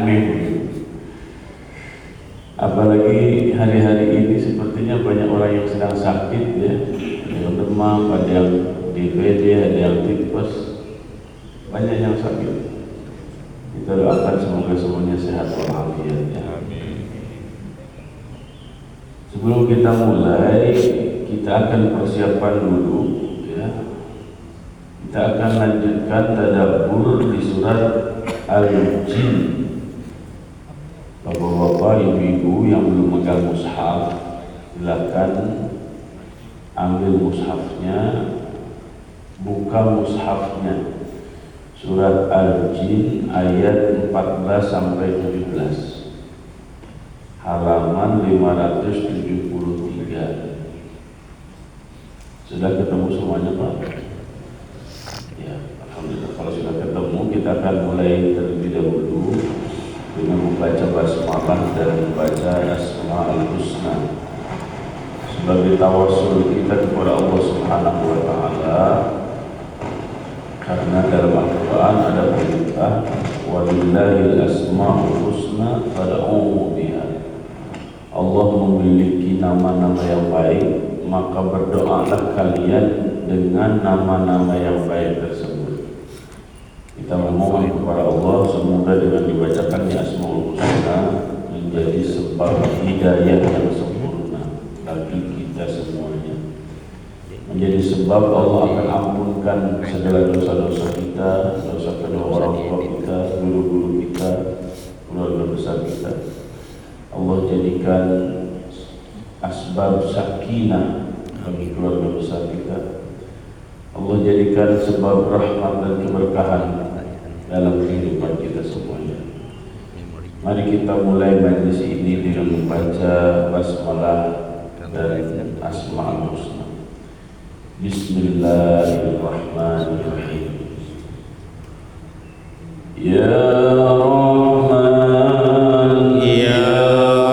aneh. Apalagi hari-hari ini sepertinya banyak orang yang sedang sakit ya, ada yang demam, ada yang DBD, ada yang tipes, banyak yang sakit. Kita doakan semoga semuanya sehat walafiat ya. Sebelum kita mulai, kita akan persiapan dulu ya. Kita akan lanjutkan tadabbur di surat Al-Jin. Bapak-bapak, ibu-ibu yang belum megang mushaf, silakan ambil mushafnya, buka mushafnya. Surat Al-Jin ayat 14 sampai 17. Halaman 573. Sudah ketemu semuanya, Pak? Ya, alhamdulillah. Kalau sudah ketemu, kita akan mulai terlebih dahulu dengan membaca basmalah dan membaca Asmaul Husna sebagai tawassul kita kepada Allah Subhanahu wa taala. Karena dalam Al-Quran ada perintah walillahil asmaul husna fad'uhu biha. Allah memiliki nama-nama yang baik, maka berdoalah kalian dengan nama-nama yang baik tersebut. Kita memohon kepada Allah semoga dengan dibacakannya Asmaul Husna menjadi sebab hidayah yang sempurna bagi kita semuanya, menjadi sebab Allah akan ampunkan segala dosa-dosa kita, dosa kedua orang tua kita, guru-guru kita, keluarga besar kita. Allah jadikan asbab sakinah bagi keluarga besar kita. Allah jadikan sebab rahmat dan keberkahan dalam kehidupan kita semuanya. Mari kita mulai majlis ini dengan membaca basmalah dan Asmaul Husna. Bismillahirrahmanirrahim. Ya Rahman, Ya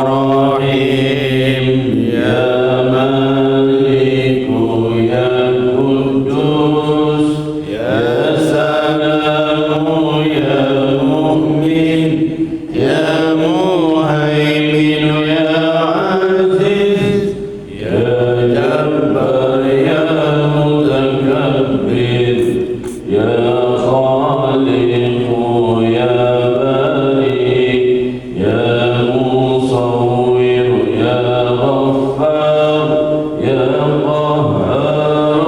Rahim, Ya Maliku, Ya Quddus, Ya Salamu, Ya Mu'min, Ya Muhaimin, Ya Aziz, Ya Jabbar, Ya Mutakabbir, Ya Khaliq, Ya Bari, Ya Musawwir, Ya Ghaffar, Ya Qahhar,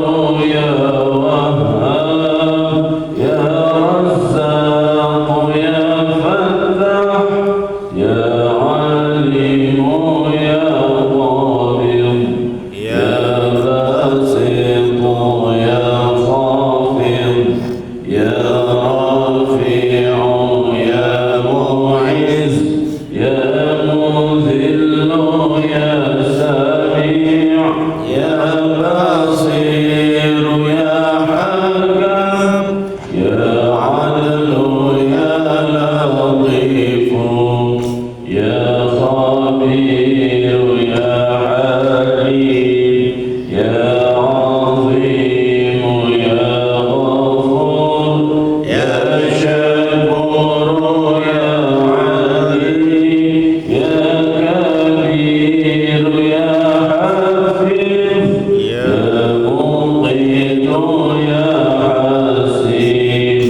Ya Wahhab, Ya Razzaq, Ya Fattah, Ya Alim, Ya Qadir, Ya Basit, Ya Khafid, Ya Rafi', Ya Mu'izz, Ya Mudhill, Ya Sami', Ya Basir, Ya Hakam, Ya Adl, Ya Latif, Ya Khabir, Ya Alim, Ya Azim, Ya Ghafur, Ya Shakur, Ya Ali, Ya Kabir, Ya Hafiz, Ya Muqit, Ya Hasib,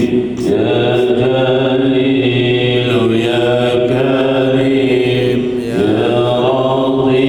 Ya Jalil, Ya Karim, Ya Radhi,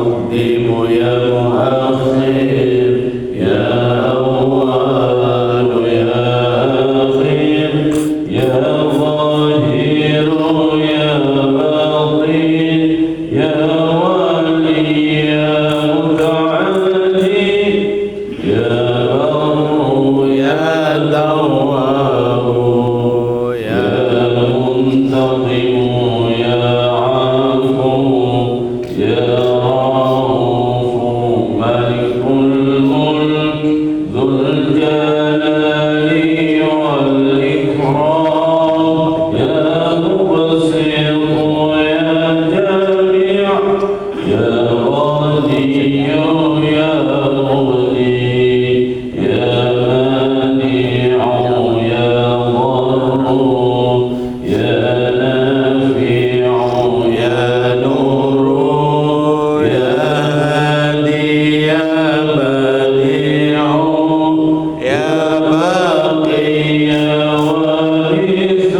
مقدم يا مؤخر يا أول يا آخر يا ظاهر يا باطن يا ولي يا متعالي يا بر يا تواب يا منتظم يا عفو يا رؤوف ملك الملك ذو الجلال والإكرام يا مبسط يا جامع يا غني يا مغني يا مانع يا ضر يا نافع يا نور يا هادي يا بديع يا باقي يا وارث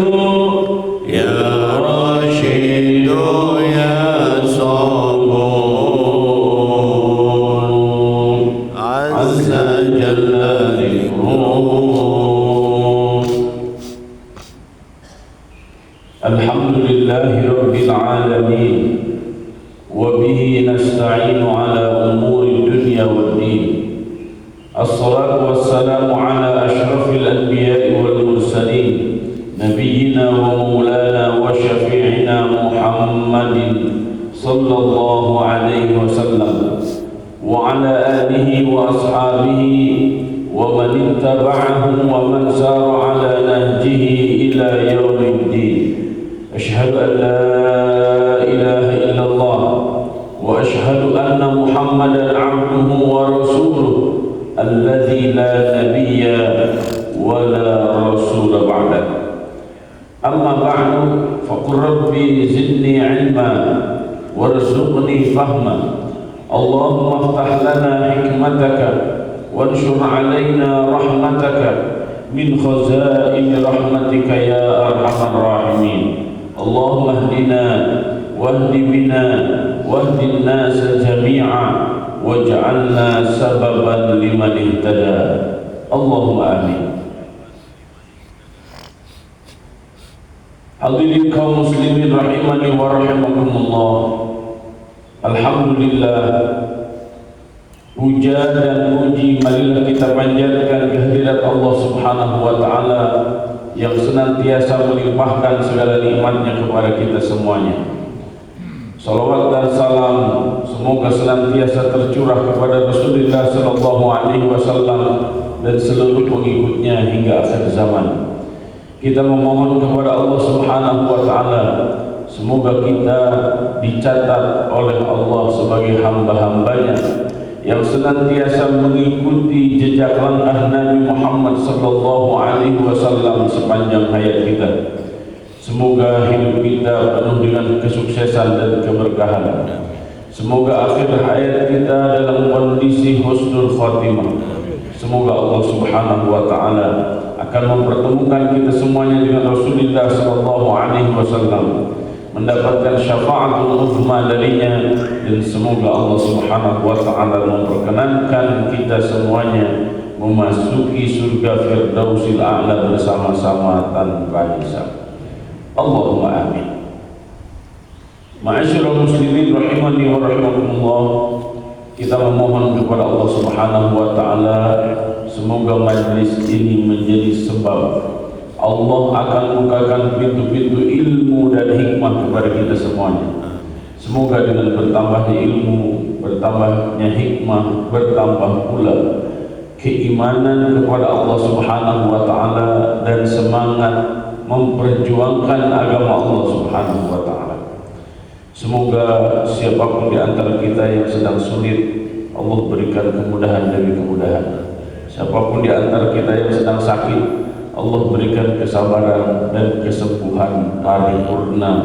يا رشيد يا صبور عز جل ذكره. الحمد لله رب العالمين وبه نستعين على أمور الدنيا والدين. الصلاة والسلام على أشرف الأنبياء والمرسلين نبينا ومولانا وشفيعنا محمد صلى الله عليه وسلم وعلى آله وأصحابه ومن اتبعهم ومن سار على نهجه إلى يوم الدين. أشهد أن لا إله إلا الله وأشهد أن محمدا عبده ورسوله الذي لا نبي ولا رسول بعده. أما بعد فقل ربي زدني علما وارزقني فهما. اللهم افتح لنا حكمتك وانشر علينا رحمتك من خزائن رحمتك يا أرحم الراحمين. اللهم اهدنا واهد بنا واهد الناس جميعا واجعلنا سببا لمن اهتدى. اللهم آمين. Hadirin kaum muslimin rahimani wa rahimakumullah. Alhamdulillah, puja dan puji marilah kita panjatkan kehadirat Allah Subhanahu wa taala yang senantiasa melimpahkan segala nikmatnya kepada kita semuanya. Salawat dan salam semoga senantiasa tercurah kepada Rasulullah sallallahu alaihi wasallam dan seluruh pengikutnya hingga akhir zaman. Kita memohon kepada Allah Subhanahu wa taala semoga kita dicatat oleh Allah sebagai hamba-hambanya yang senantiasa mengikuti jejak langkah Nabi Muhammad sallallahu alaihi wasallam sepanjang hayat kita. Semoga hidup kita penuh dengan kesuksesan dan keberkahan. Semoga akhir hayat kita dalam kondisi husnul khatimah. Semoga Allah Subhanahu wa taala akan mempertemukan kita semuanya dengan Rasulullah sallallahu alaihi wasallam, mendapatkan syafaatul uzma darinya, dan semoga Allah Subhanahu wa taala memperkenankan kita semuanya memasuki surga Firdausil A'la bersama-sama tanpa hisab. Allahumma amin. Ma'asyiral muslimin rahimani wa rahimakumullah, kita memohon kepada Allah Subhanahu wa taala semoga majlis ini menjadi sebab Allah akan bukakan pintu-pintu ilmu dan hikmah kepada kita semuanya. Semoga dengan bertambahnya ilmu, bertambahnya hikmah, bertambah pula keimanan kepada Allah Subhanahu wa taala dan semangat memperjuangkan agama Allah Subhanahu wa taala. Semoga siapapun di antara kita yang sedang sulit, Allah berikan kemudahan demi kemudahan. Siapapun di antara kita yang sedang sakit, Allah berikan kesabaran dan kesembuhan paripurna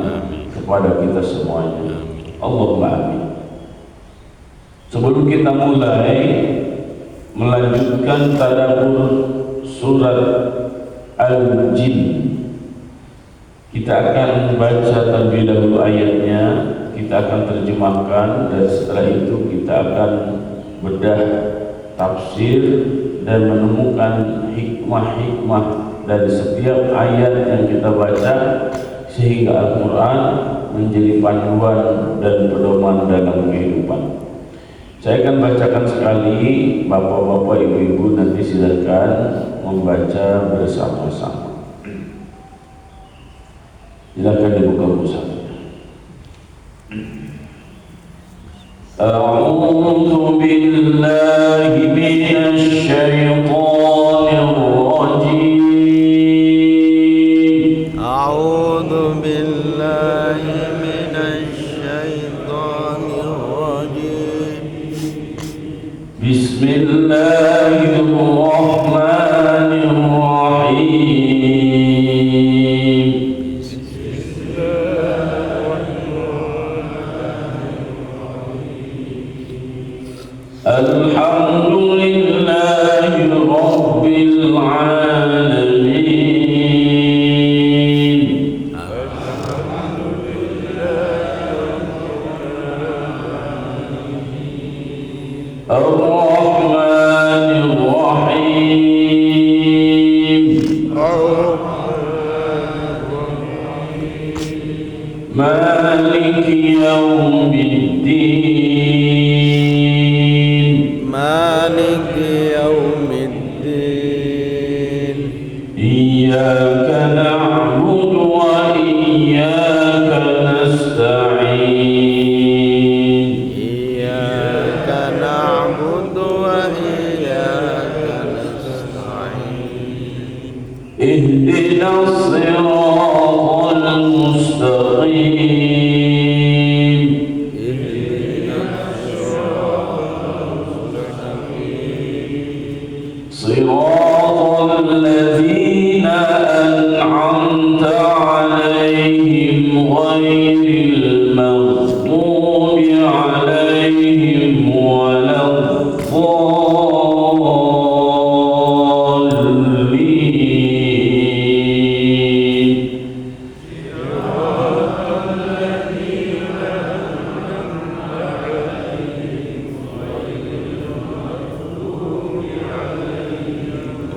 kepada kita semuanya. Allahumma amin. Sebelum kita mulai melanjutkan tadabbur surat Al-Jin, kita akan baca terlebih dahulu ayatnya. kita akan terjemahkan, dan setelah itu kita akan bedah tafsir dan menemukan hikmah-hikmah dari setiap ayat yang kita baca, sehingga Al-Quran menjadi panduan dan pedoman dalam kehidupan. Saya akan bacakan sekali, bapak-bapak, ibu-ibu nanti silakan membaca bersama-sama. Silakan dibuka mushaf. A'udzu billahi minasy syaithanir rajim. A'udzu billahi minasy syaithanir rajim. Bismillahirrahmanirrahim. Alhamdulillahi Rabbil Alamin. Ar-Rahmanir Rahim. Maliki Yawmiddin. Maliki yaumiddin. Iyyaka na'budu wa iyyaka nasta'in. Iyyaka na'budu wa iyyaka nasta'in. Ihdinas siratal mustaqim. Siratal ladzina an'amta 'alaihim ghairil maghdubi 'alaihim waladdallin.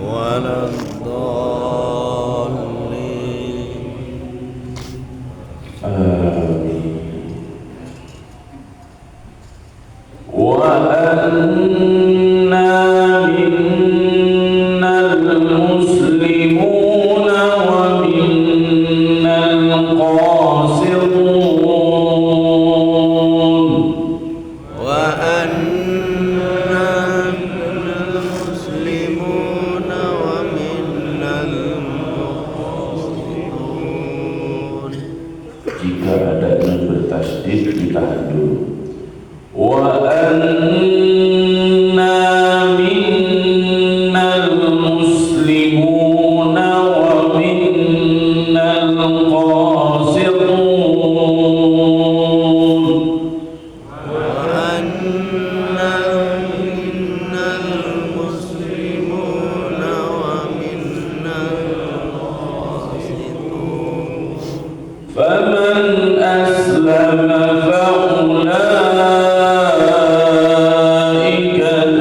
Waladdallin. Amin. Wa anna minnal muslimuna wa minnal qasitun. Wa anna minal muslimuna wa minal muqsitun. Jika ada yang bertasydid ditahan dulu. Wa anna minnal muslimuna wa minnal qasitun. Wa anna minal muslimuna wa minnal qasitun. Faman aslama faulaika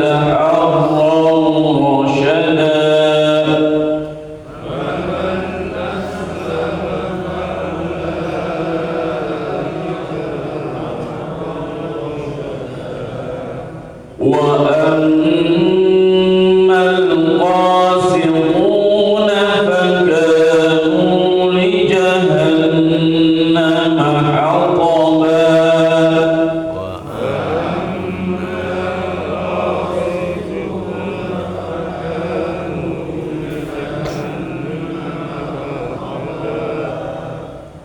taharraw rasyada. Wa ammal qasituna fakanu li jahannama hataba.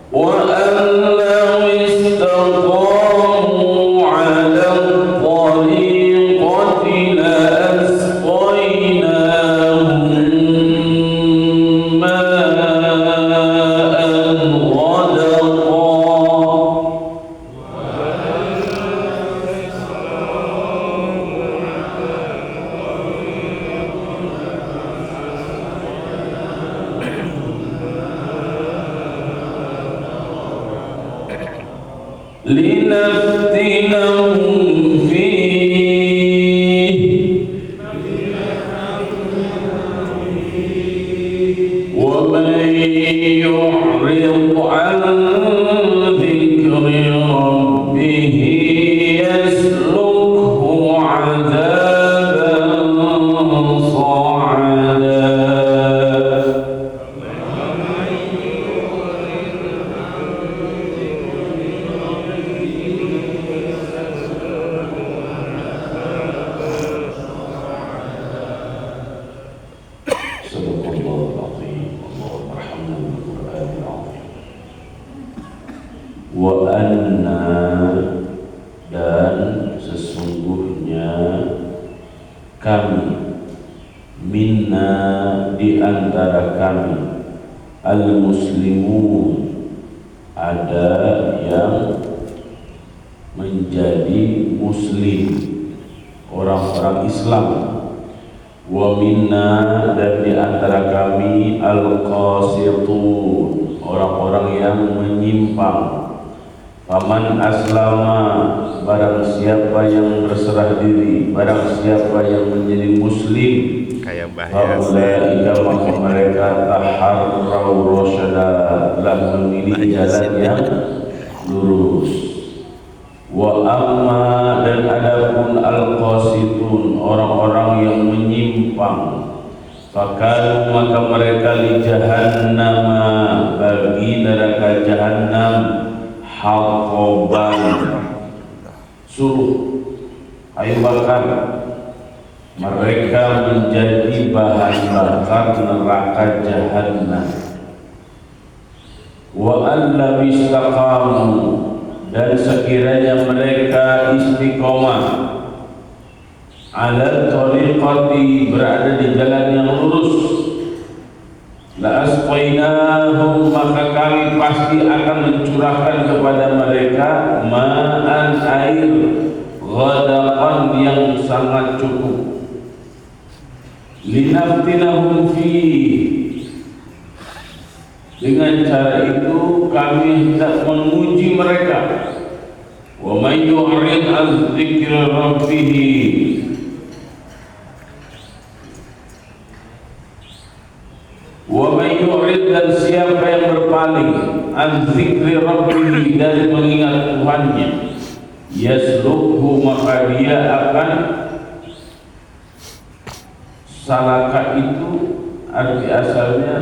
Wa an law istaqamu 'ala at-tariqati la kami, minna di antara kami, al-muslimun ada yang menjadi muslim, orang-orang Islam, wa minna dan di antara kami al-qasitun, orang-orang yang menyimpang. Faman aslama, barang siapa yang berserah diri, barang siapa yang menjadi muslim, kayak bahaya faulaika maka mereka taharraw rasyada, telah memilih jalan yang lurus. Wa amma dan adapun al-qasitun, orang-orang yang menyimpang, fakanu maka mereka li jahannama, bagi neraka jahannam, haqoban, suruh air bakar, mereka menjadi bahan bakar neraka jahannam. Wa alla istaqamu, dan sekiranya mereka istiqomah, ala tariqati, berada di jalan yang lurus, la asqainahum, maka kami pasti akan mencurahkan kepada mereka ma'an, air, ghadaqan, yang sangat cukup, linaftinahum fi, dengan cara itu kami hendak menguji mereka. Wa may yu'rid an dzikri rabbih, wa may yu'rid, dan siapa yang berpaling, an dzikri rabbih, dari mengingat Tuhannya, yaslukhu, maka dia akan, salaka itu arti asalnya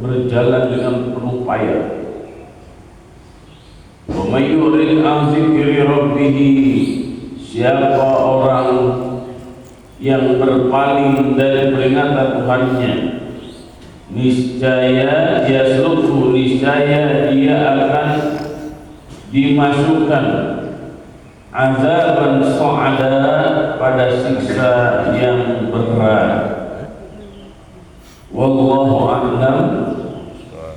berjalan dengan penuh payah. Wa may yurid an dzikri rabbih, siapa orang yang berpaling dari peringatan Tuhannya, niscaya yasluku, niscaya dia akan dimasukkan, azaban sa'ada, pada siksa yang berat. Wallahu a'lam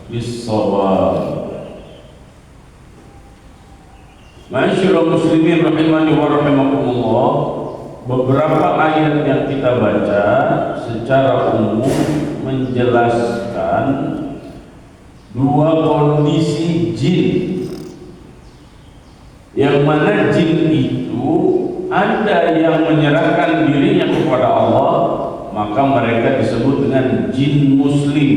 bis-shawab. Ma'asyiral muslimin rahimani wa rahimakumullah, beberapa ayat yang kita baca secara umum menjelaskan dua kondisi jin, yang mana jin itu ada yang menyerahkan dirinya kepada Allah, maka mereka disebut dengan jin muslim,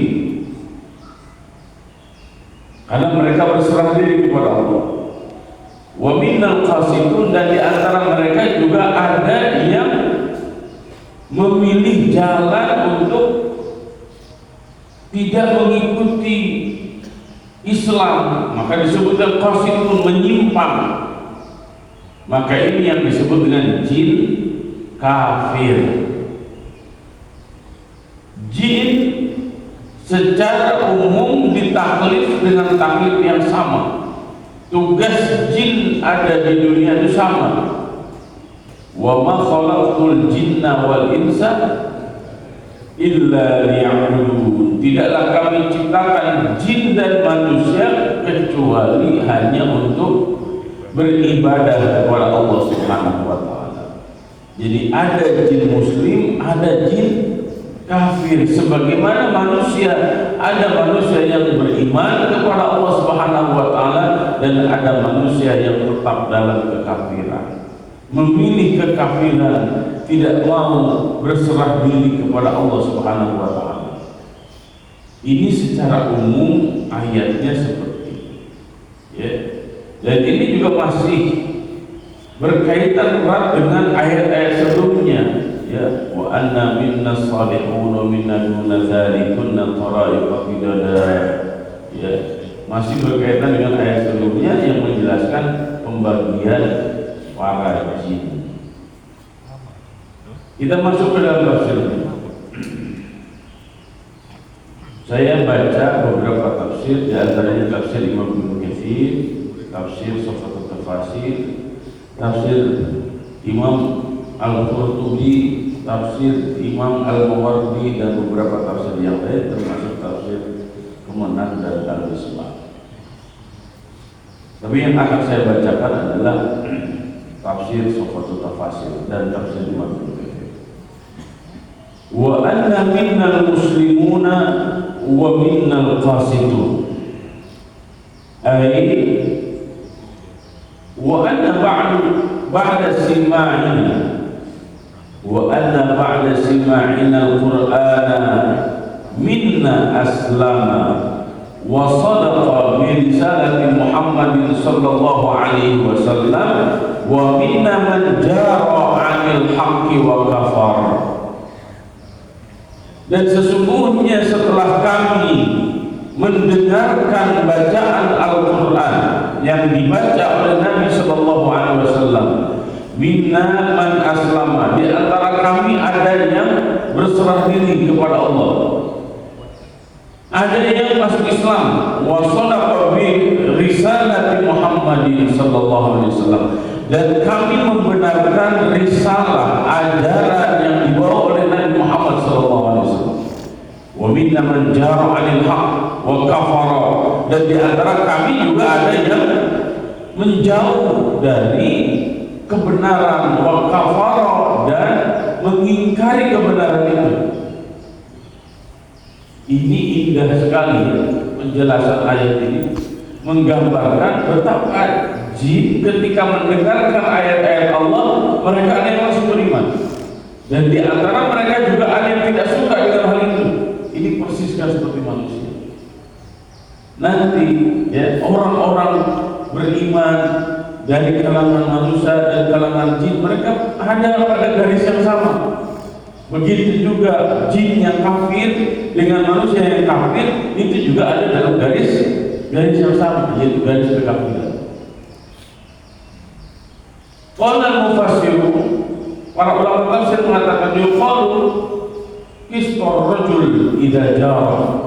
karena mereka berserah diri kepada Allah. Wa minnal qasitun, dan di antara mereka juga ada yang memilih jalan untuk tidak mengikuti Islam, maka disebut qasitun, menyimpang. Maka ini yang disebut dengan jin kafir. Jin secara umum ditaklif dengan taklif yang sama. Tugas jin ada di dunia itu sama. Wa ma khalaqtul jinna wal insa illa liya'budun. Tidaklah kami ciptakan jin dan manusia kecuali hanya untuk beribadah kepada Allah Subhanahu wa taala. Jadi ada jin muslim, ada jin kafir. Sebagaimana manusia, ada manusia yang beriman kepada Allah Subhanahu wa taala dan ada manusia yang tetap dalam kekafiran, memilih kekafiran, tidak mau berserah diri kepada Allah Subhanahu wa taala. Ini secara umum ayatnya seperti itu, ya. Dan ini juga masih berkaitan erat dengan ayat-ayat sebelumnya, ya. Wa anna minna salihun wa minna duna dzalikunna tara'iqa qidada, ya. Masih berkaitan dengan ayat sebelumnya yang menjelaskan pembagian para jin. Kita masuk ke dalam tafsirnya. Saya baca beberapa tafsir, di antaranya tafsir Imam Ibnu Katsir, tafsir Safatul Tafasir, tafsir Imam Al-Qurtubi, tafsir Imam Al-Mawardi dan beberapa tafsir yang lain, termasuk tafsir Kemenak dan Al-Misbah. Tapi yang akan saya bacakan adalah tafsir Sofatul Tafasir dan tafsir Imam Ibnu Katsir. Wa anna minnal muslimuna wa minnal qasidun. Ay wa anna ba'da sima'ina wa anna ba'da sima'ina al-Qur'ana minna aslama wa sadaqa bi risalati Muhammadin sallallahu alaihi wasallam wa minna man jara 'anil haqqi wa kafar. Dan sesungguhnya setelah kami mendengarkan bacaan Al-Quran yang dibaca oleh Nabi sallallahu alaihi wasallam, minna man aslama, di antara kami ada yang berserah diri kepada Allah, ada yang masuk Islam, wa sadaqa bi risalati Muhammadin sallallahu alaihi wasallam, dan kami membenarkan risalah ajaran yang dibawa oleh Nabi Muhammad sallallahu alaihi wasallam. Wa minna man jara 'anil haqq wa kafara, dan di antara kami juga ada yang menjauh dari kebenaran, wa kafara, dan mengingkari kebenaran itu. Ini indah sekali penjelasan ayat ini, menggambarkan betapa jin ketika mendengarkan ayat-ayat Allah, mereka ada yang langsung beriman, dan di antara mereka juga ada yang tidak suka dengan hal itu. Ini persiskan seperti manusia. Nanti ya, orang-orang beriman dari kalangan manusia dan kalangan jin, mereka ada pada garis yang sama. Begitu juga jin yang kafir dengan manusia yang kafir, itu juga ada dalam garis yang sama, yaitu garis kekafiran. Qala al-mufassirun, para ulama tafsir mengatakan yuqalu qistur rajul idza jara.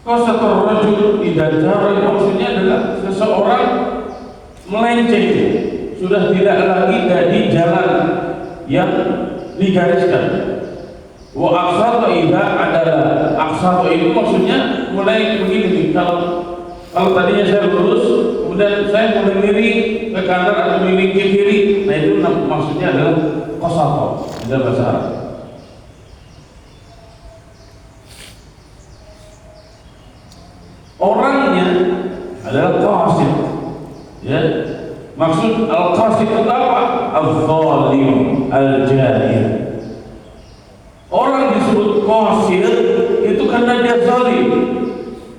Qistur rajul idza jara maksudnya adalah seseorang melenceng, sudah tidak lagi dari jalan yang digariskan. Wa aqsata idza adalah, aqsata itu maksudnya mulai begini. Kalau tadinya saya lurus, kemudian saya mulai miring ke kanan atau miring ke kiri, nah itu maksudnya adalah qasata dalam bahasa Arab. Orangnya adalah qasid, ya. Maksud al-qasid itu apa? Al-zalim, al-jahil. Orang disebut qasid itu karena dia zalim.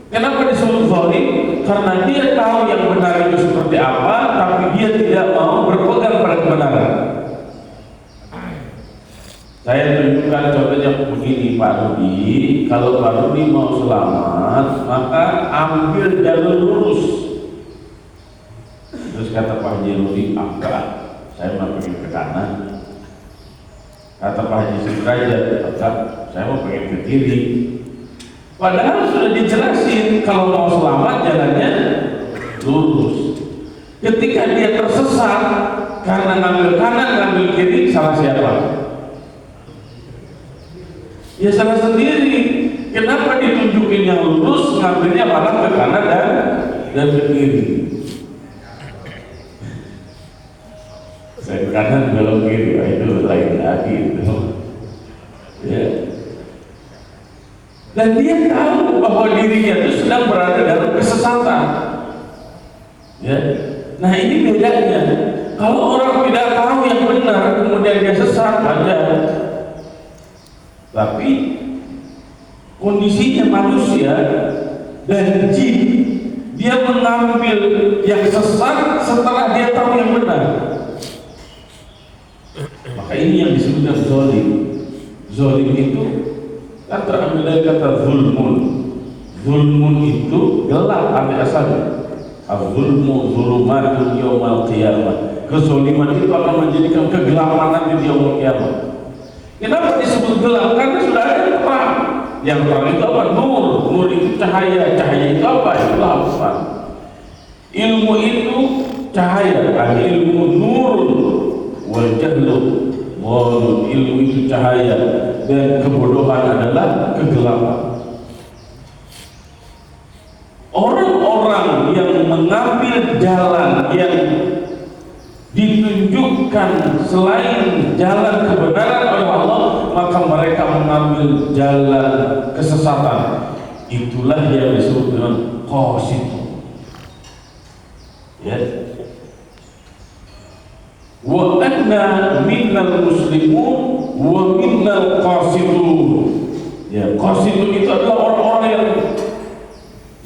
Kenapa disebut zalim? Karena dia tahu yang benar itu seperti apa, tapi dia tidak mau berpegang pada kebenaran. Saya tunjukkan contohnya begini, Pak Rudi. Kalau Pak Rudi mau selamat, maka ambil jalur lurus. Terus kata Pak Haji Rudi, enggak, saya mau pergi ke kanan. Kata Pak Haji Sudrajat, enggak, saya mau pergi ke kiri. Padahal sudah dijelasin kalau mau selamat jalannya lurus. Ketika dia tersesat karena ngambil kanan, ngambil kiri, salah siapa? Ya salah sendiri. Kenapa ditunjukin yang lurus, ngambilnya malah ke kanan dan ke kiri? Saya ke kanan, belok kiri, itu lain lagi itu. Ya. Dan dia tahu bahwa dirinya itu sedang berada dalam kesesatan. Ya. Nah ini bedanya. Kalau orang tidak tahu yang benar, kemudian dia sesat, wajar. Tapi kondisinya manusia dan jin, dia mengambil yang sesat setelah dia tahu yang benar. Maka ini yang disebutkan zalim. Zalim itu kan terambil dari kata zulmun. Zulmun itu gelap arti asalnya. Az-zulmu zulumatun yaumal qiyamah. Kezaliman itu akan menjadikan kegelapan nanti di yaumul qiyamah. Kenapa disebut gelap? Karena sudah ada yang terang. Yang terang itu apa? Nur. Nur itu cahaya. Cahaya itu apa? Itu al-Quran. Ilmu itu cahaya, al-ilmu nurun wal jahlu dhulun. Ilmu itu cahaya dan kebodohan adalah kegelapan. Orang-orang yang mengambil jalan yang ditunjukkan selain jalan kebenaran oleh Allah, maka mereka mengambil jalan kesesatan. Itulah yang disebut dengan qasid. Ya. Wa anna minnal muslimun wa minnal qasidun. Ya, qasidun itu adalah orang-orang yang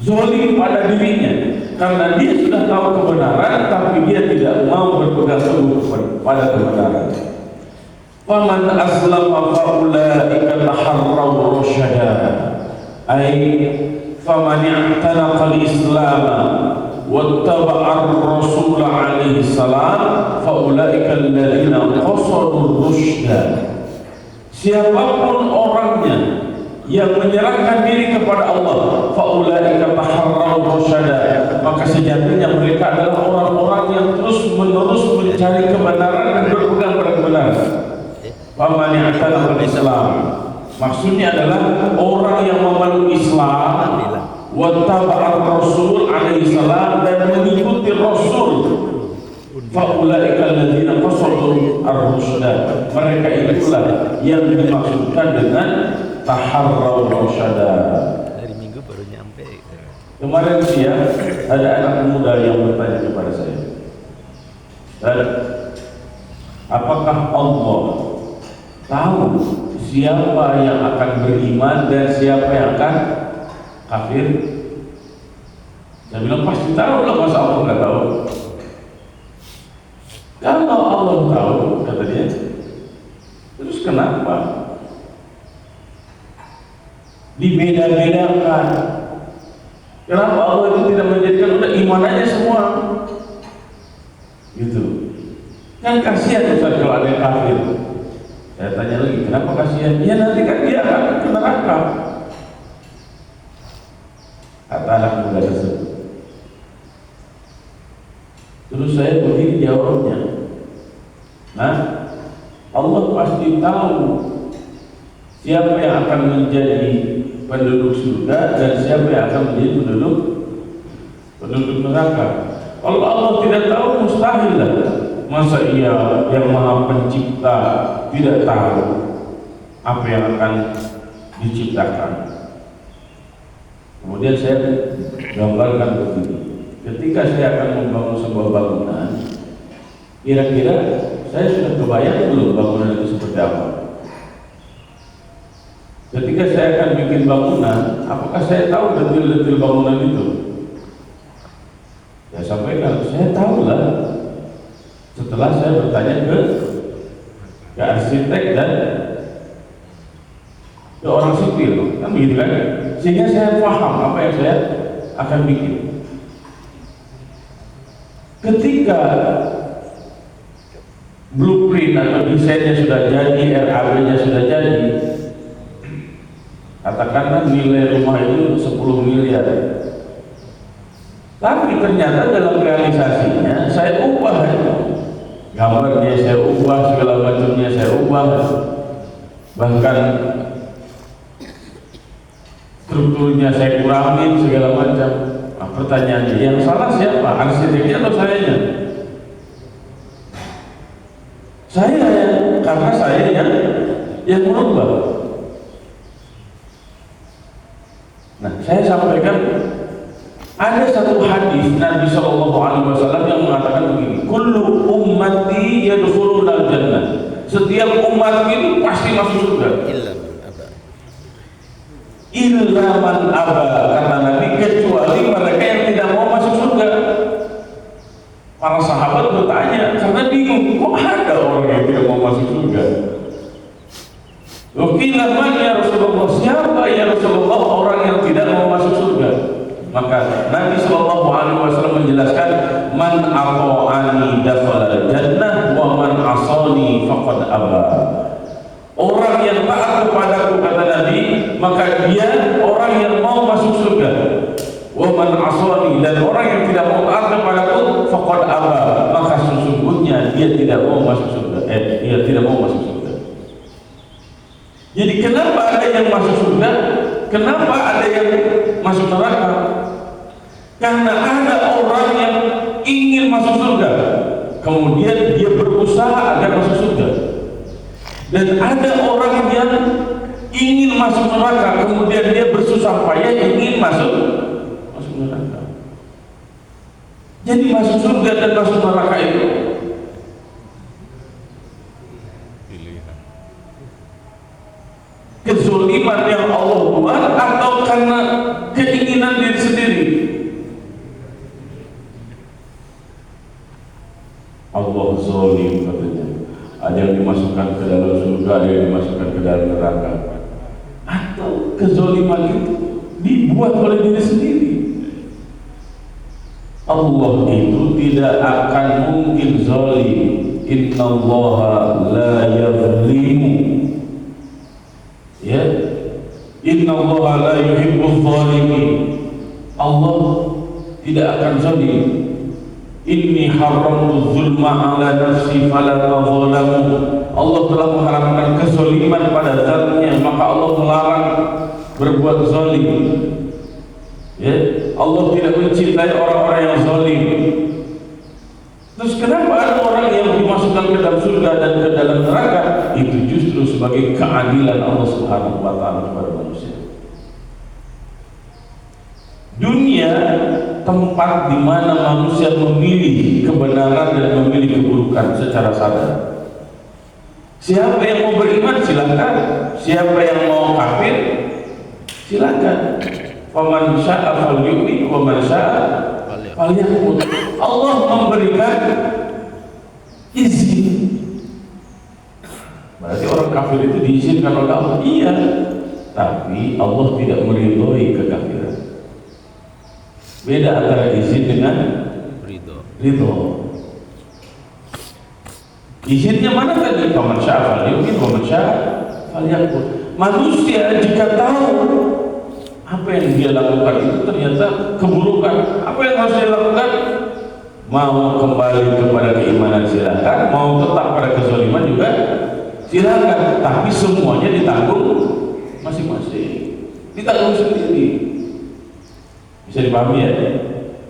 zalim pada dirinya karena dia sudah tahu kebenaran tapi dia tidak mau berpegang teguh pada kebenaran. Faman aslama faulaika taharraw rasyada. Ai faman i'tanaqa al-islam wattaba'a ar-rasul alaihi salam faulaika alladziina qasadu ar-rusyda. Siapapun orangnya yang menyerahkan diri kepada Allah, faulaika taharraw rasyada, maka sejatinya mereka adalah orang-orang yang terus-menerus mencari kebenaran dan berpegang pada kebenaran. Faman i'tanaqa al-islam, maksudnya adalah orang yang memeluk Islam, wattaba'a ar-rasul alaihi salam, dan mengikuti Rasul, faulaika alladziina qasadu ar-rusyda, mereka itulah yang dimaksudkan dengan taharraw rasyada. Hari Minggu baru nyampe. Kemarin siang ada anak muda yang bertanya kepada saya, dan apakah Allah tahu siapa yang akan beriman dan siapa yang akan kafir? Saya bilang pasti tahu lah, masa Allah nggak tahu? Kalau Allah tahu, kata dia, terus kenapa dibeda-bedakan? Kenapa Allah itu tidak menjadikan udah iman aja semua? Gitu. Kan kasihan Ustaz kalau ada yang kafir. Saya tanya lagi, kenapa kasihan? Ya nanti kan dia akan ke neraka. Kata anak muda tersebut. Terus saya begini jawabnya. Nah, Allah pasti tahu siapa yang akan menjadi penduduk surga dan siapa yang akan menjadi penduduk neraka. Kalau Allah tidak tahu, mustahil lah. Masa iya yang Maha Pencipta tidak tahu apa yang akan diciptakan? Kemudian saya gambarkan begini. Ketika saya akan membangun sebuah bangunan, kira-kira saya sudah kebayang belum bangunan itu seperti apa? Ketika saya akan bikin bangunan, apakah saya tahu detil-detil bangunan itu? Ya sampaikan, saya tahu lah. Setelah saya bertanya ke arsitek dan ke orang sipil, kan begitu kan? Sehingga saya paham apa yang saya akan bikin. Ketika blueprint atau desainnya sudah jadi, RAB-nya sudah jadi, katakanlah nilai rumah itu 10 miliar. Tapi ternyata dalam realisasinya saya ubah itu. Gambarnya saya ubah, segala macamnya saya ubah. Bahkan strukturnya saya kurangin segala macam. Nah, pertanyaannya, yang salah siapa? Arsiteknya atau sayanya? Saya ya, karena saya yang merubah. Nah, saya sampaikan ada satu hadis Nabi SAW yang mengatakan begini, kullu ummati yadkhulul jannah. Setiap umat ini pasti masuk surga. Illa man aba, kata Nabi, kecuali mereka yang tidak mau masuk surga. Para sahabat bertanya karena bingung, kok ada orang yang tidak mau masuk surga? Qila man ya Rasulullah, siapa ya Rasulullah orang yang tidak mau masuk surga? Maka Nabi SAW menjelaskan, man ata'ani dakhala jannah wa man asani faqad aba. Orang yang taat kepadaku, kata Nabi, maka dia orang yang mau masuk surga. Wa man asani, dan orang yang tidak mau taat kepadaku faqad aba, maka sesungguhnya dia tidak mau masuk surga. Dia tidak mau masuk surga. Jadi kenapa ada yang masuk surga? Kenapa ada yang masuk neraka? Karena ada orang yang ingin masuk surga, kemudian dia berusaha agar masuk surga. Dan ada orang yang ingin masuk neraka, kemudian dia bersusah payah ingin masuk neraka. Jadi masuk surga dan masuk neraka itu pilihan. Kezaliman yang Allah buat atau karena keinginan diri sendiri? Allah zalim katanya. Ada yang dimasukkan ke dalam surga, ada yang dimasukkan ke dalam neraka. Atau kezaliman itu dibuat oleh diri sendiri. Allah itu tidak akan mungkin zalim. Innallaha la yazlimu. Ya. Innallaha la yuhibbuz zalimin. Allah tidak akan zalim. Inni haramtu zulma ala nafsi fala tazalamu. Allah telah mengharamkan kezaliman pada zatnya, maka Allah melarang berbuat zalim. Ya, Allah tidak mencintai orang-orang yang zalim. Terus kenapa ada orang yang dimasukkan ke dalam surga dan ke dalam neraka? Itu justru sebagai keadilan Allah Subhanahu wa taala kepada manusia. Dunia tempat di mana manusia memilih kebenaran dan memilih keburukan secara sadar. Siapa yang mau beriman silakan, siapa yang mau kafir silakan. Faman syaa'a falyu'min wa man syaa'a falyakfur. Allah memberikan izin. Berarti orang kafir itu diizinkan oleh Allah. Iya, tapi Allah tidak meridhoi kekafiran. Beda antara izin dengan ridho. Izinnya mana tadi? Faman syaa'a falyu'min wa man syaa'a falyakfur. Manusia jika tahu apa yang dia lakukan itu ternyata keburukan, apa yang harus dia lakukan? Mau kembali kepada keimanan silakan, mau tetap pada kezaliman juga silakan, tapi semuanya ditanggung masing-masing, ditanggung sendiri. Bisa dipahami ya?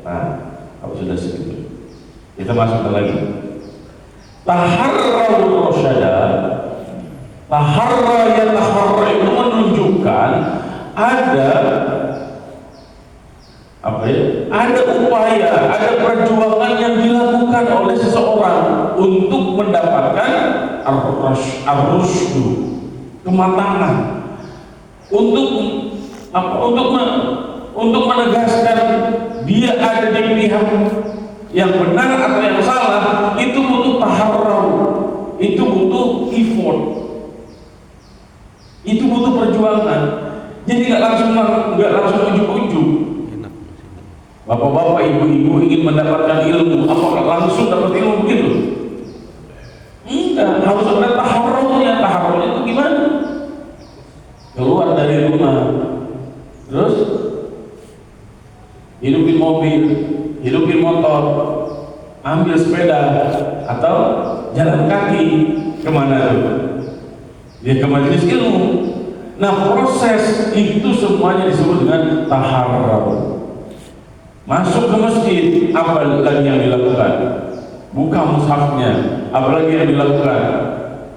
Nah, kalau sudah segitu, kita masuk lagi. Taharrul rasyada, taharra ya taharra itu menunjukkan ada apa ya? Ada upaya, ada perjuangan yang dilakukan oleh seseorang untuk mendapatkan ar-rusydu, kematangan, untuk apa? Untuk menegaskan dia ada di pihak yang benar atau yang salah. Itu butuh taharrur, itu butuh effort, itu butuh perjuangan. Jadi nggak langsung ujuk-ujuk. Bapak-bapak, ibu-ibu ingin mendapatkan ilmu, apakah langsung dapat ilmu begitu? Enggak, harus ada taharrurnya. Taharrurnya itu gimana? Keluar dari rumah, terus hidupin mobil, hidupin motor, ambil sepeda, atau jalan kaki. Kemana tuh? Dia ke majelis ilmu. Nah, proses itu semuanya disebut dengan taharrur. Masuk ke masjid, apa lagi yang dilakukan? Buka mushafnya, apa lagi yang dilakukan?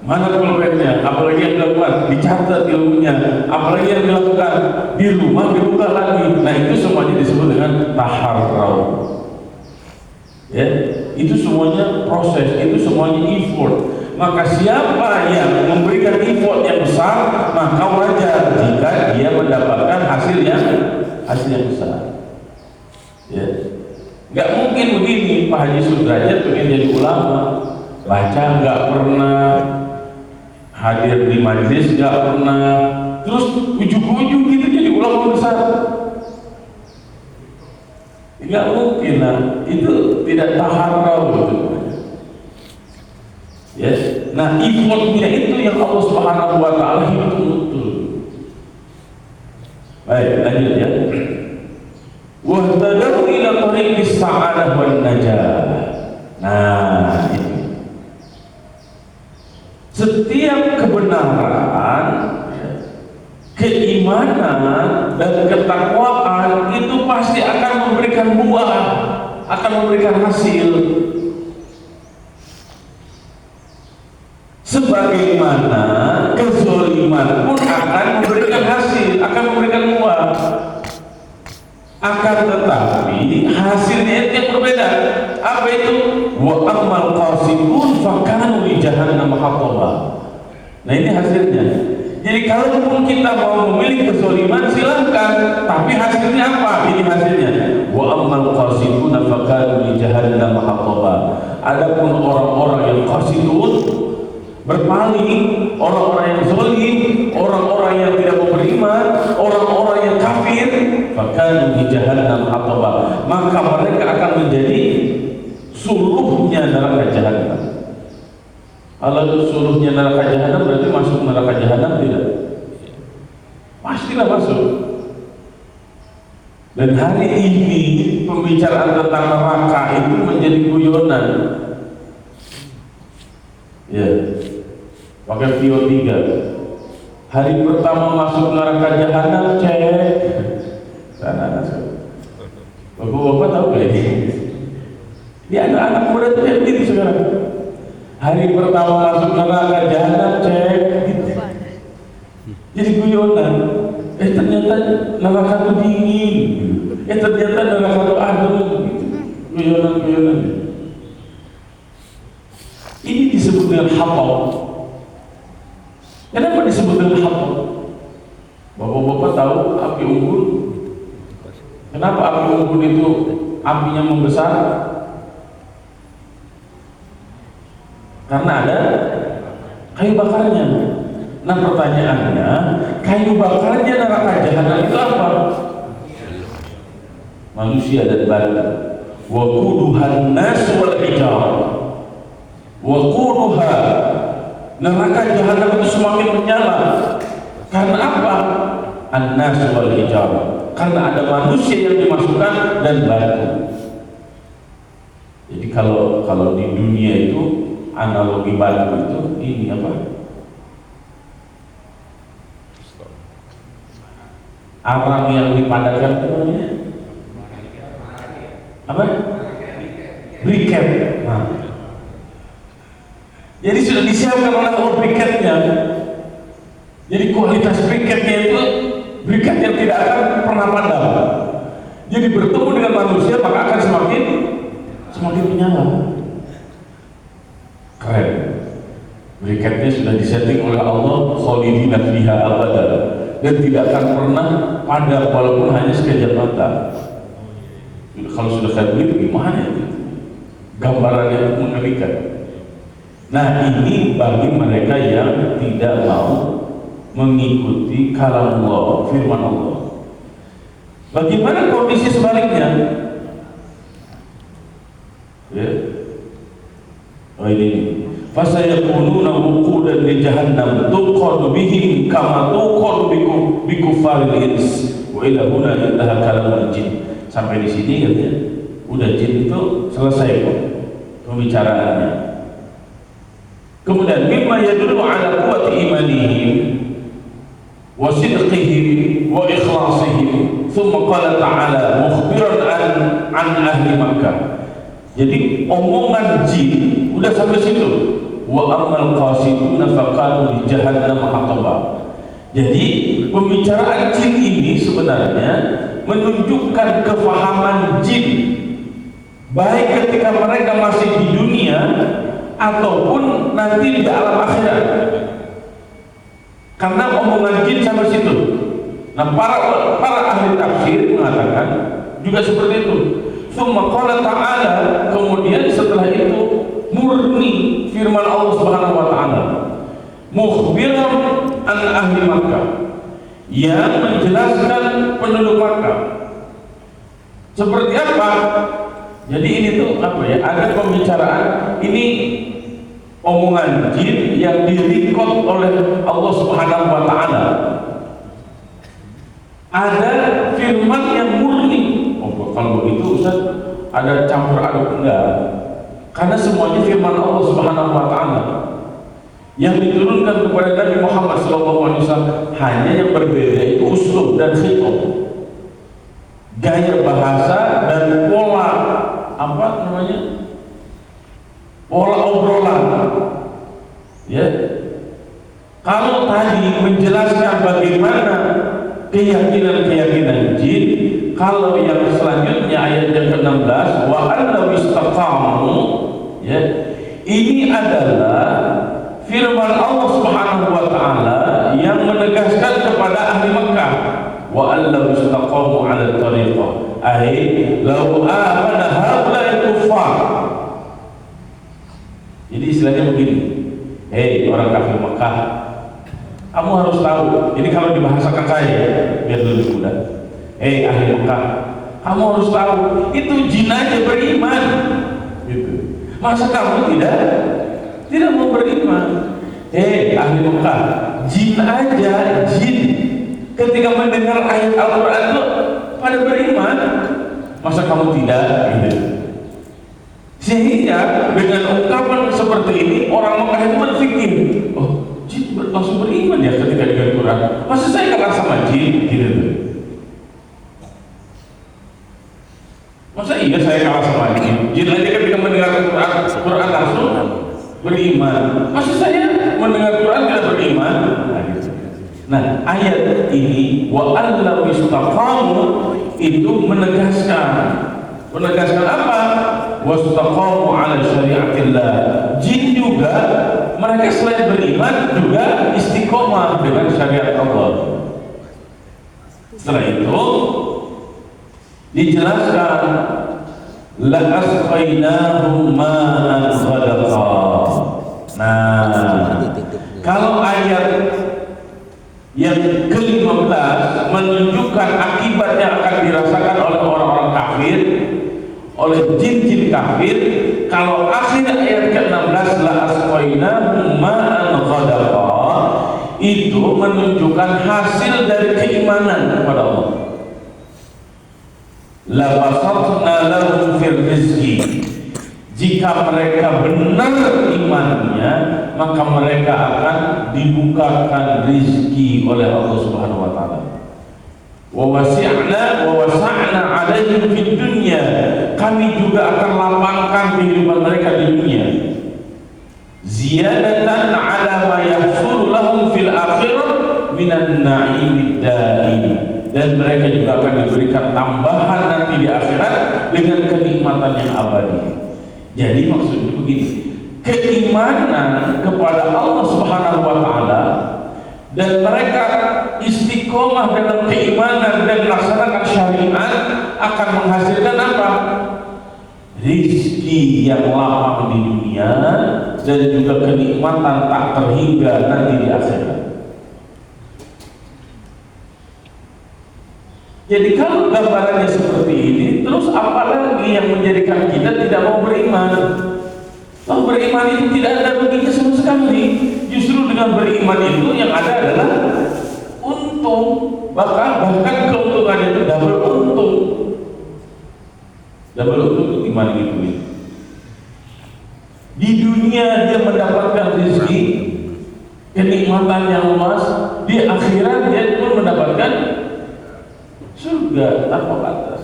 Mana pulpennya, apa lagi yang dilakukan? Dicatat ilmunya, apa lagi yang dilakukan? Di rumah dibuka lagi. Nah, itu semuanya disebut dengan taharrur. Ya, itu semuanya proses, itu semuanya effort. Maka siapa yang memberikan effort yang besar, maka wajar jika dia mendapatkan hasil yang besar. Ya, nggak mungkin begini. Pak Haji Sudrajat pengen jadi ulama, baca nggak pernah, hadir di majelis nggak pernah, terus ujung-ujung gitu jadi ulama besar. Nggak mungkin lah, itu tidak taharrur gitu. Yes. Nah, effortnya itu yang Allah Subhanahu wa taala hitung betul. Baik, lanjut ya. Wahtadaru ila tariqis sa'adah wan najah. Nah, ini setiap kebenaran, keimanan dan ketakwaan itu pasti akan memberikan buah, akan memberikan hasil. Sebagaimana kezaliman pun akan memberikan hasil, akan memberikan buah. Akan tetapi hasilnya itu yang berbeda. Apa itu? Wa ammal qasitun fakanu li jahannam hataba. Nah, ini hasilnya. Jadi kalaupun kita mau memilih kezaliman silahkan, tapi hasilnya apa? Ini hasilnya. Wa ammal qasitun fakanu li jahannam hataba. Adapun orang-orang yang qasitun, berpaling, orang-orang yang zalim, orang-orang yang tidak mau beriman, orang-orang yang kafir, fakanu di jahannam hataba, maka mereka akan menjadi suluhnya neraka jahanam. Kalau suluhnya neraka jahanam berarti masuk neraka jahanam tidak? Pastilah masuk. Dan hari ini pembicaraan tentang neraka itu menjadi guyonan. Ya. Pakai Pio 3. Hari pertama masuk neraka jahanam, cek. Sana. Bapak-bapak tahu gak ini? Ini anak-anak muda tuh yang begitu sekarang. Hari pertama masuk neraka jahanam, cek. Jadi guyonan. Ternyata neraka itu dingin. Ternyata neraka itu adem. Guyonan. Ini disebut dengan hatab. Kenapa disebut dengan hatab? Bapak-bapak tahu api unggun? Kenapa api unggun itu apinya membesar? Karena ada kayu bakarnya. Nah, pertanyaannya, kayu bakarnya neraka jahanam itu apa? Manusia dan batu. Wa quduhan nas wal hijarah. Wa quduha, neraka jahanam itu semakin menyala. Karena apa? An-nas wal hijarah. Karena ada manusia yang dimasukkan dan batu. Jadi kalau di dunia itu analogi batu itu ini apa? Arang yang dipadatkan itu namanya apa? Briket. Nah. Jadi sudah disiapkan oleh Allah briketnya. Jadi kualitas briketnya itu briket yang tidak akan pernah padam. Jadi bertemu dengan manusia maka akan semakin menyala. Keren. Briketnya sudah disetting oleh Allah, khalidina fiha abada, dan tidak akan pernah padam walaupun hanya sekejap mata. Kalau sudah kayak begitu gimana itu? Gambarannya itu mengerikan. Nah, ini bagi mereka yang tidak mau mengikuti kalam Allah, firman Allah. Bagaimana kondisi sebaliknya? Ya. Oh ini. Fasayakununa wuqudan li jahannam tuqad bihim kama tuqad bikufaril ins wa ila huna intaha kalamul jin. Sampai di sini katanya udah jin itu selesai kok pembicaraannya. Kemudian mimma yadullu ala quwwati imanihim wa sidqihim wa ikhlasihim. Thumma qala ta'ala mukhbiran an ahli Makkah. Jadi omongan jin udah sampai situ. Wa ammal qasiduna faqalu li jahannam hataba. Jadi pembicaraan jin ini sebenarnya menunjukkan kefahaman jin baik ketika mereka masih di dunia ataupun nanti di alam akhirat. Karena omongan jin sampai situ. Nah, para ahli tafsir mengatakan juga seperti itu. Tsumma qala ta'ala, kemudian setelah itu murni firman Allah Subhanahu wa taala. Mukhbiran an ahli Makkah, yang menjelaskan penduduk Makkah. Seperti apa? Jadi ini tuh apa ya? Ada pembicaraan ini omongan jin yang direkod oleh Allah Subhanahu wa taala. Ada firman yang murni. Oh, kalau begitu Ustaz ada campur aduk enggak? Karena semuanya firman Allah Subhanahu wa taala yang diturunkan kepada Nabi Muhammad SAW. Hanya yang berbeda itu uslub dan khitab, gaya bahasa dan pola pola obrolan. Ya, kalau tadi menjelaskan bagaimana keyakinan jin, kalau yang selanjutnya ayat yang ke-16 wa anna istaqamu, ya, ini adalah firman Allah Subhanahu wa taala yang menegaskan kepada ahli Mekah, wa anna istaqamu 'ala tariqah ay law amana haula kuffar. Jadi istilahnya begini, hei orang kafir Mekah, kamu harus tahu, ini kalau dibahasakan saya biar lebih mudah. Hei ahli Mekah, kamu harus tahu, itu jin aja beriman gitu. Masa kamu tidak mau beriman? Hei ahli Mekah, jin aja, jin ketika mendengar ayat Al-Quran itu pada beriman, masa kamu tidak gitu. Sehingga dengan ungkapan seperti ini orang Mekah itu berpikir, oh jin langsung beriman ya ketika dengar Quran. Masa saya kalah sama jin gitu. Masa iya saya kalah sama jin? Jin aja ketika mendengar Quran langsung beriman. Masa saya mendengar Quran tidak beriman? Nah, ayat ini wa allam istaqamu itu menegaskan apa? Wastaqamu 'ala syariatillah. Jin juga mereka selain beriman juga istiqomah dengan syariat Allah. Setelah itu dijelaskan la asqainahum ma'an ghadaqa. Nah, kalau ayat yang ke-15 menunjukkan akibat yang akan dirasakan oleh orang-orang kafir, oleh jin-jin kafir. Kalau akhir ayat ke-16 la asqainahum ma'an ghadaqa, itu menunjukkan hasil dari keimanan kepada Allah. La basatna lahum fil rizqi, jika mereka benar imannya maka mereka akan dibukakan rizki oleh Allah Subhanahu wa taala. Wa wasa'na 'alaihim fid dunya, kami juga akan lapangkan kehidupan mereka di dunia. Ziyadatan 'ala ma yahsulu lahum fil akhirah minan na'imid daim, dan mereka juga akan diberikan tambahan nanti di akhirat dengan kenikmatan yang abadi. Jadi maksudnya begini, keimanan kepada Allah Subhanahu wa taala dan mereka istiqomah dalam keimanan dan melaksanakan syariat akan menghasilkan apa? Rizki yang lapang di dunia dan juga kenikmatan tak terhingga nanti di akhirat. Jadi kalau gambarannya seperti ini, terus apa lagi yang menjadikan kita tidak mau beriman? Kalau beriman itu tidak ada ruginya sama sekali. Justru dengan beriman itu yang ada adalah untung, bahkan keuntungan itu double untung. Double untung itu gimana gitu? Di dunia dia mendapatkan rezeki, kenikmatan yang luas, di akhirat dia pun mendapatkan surga tanpa batas.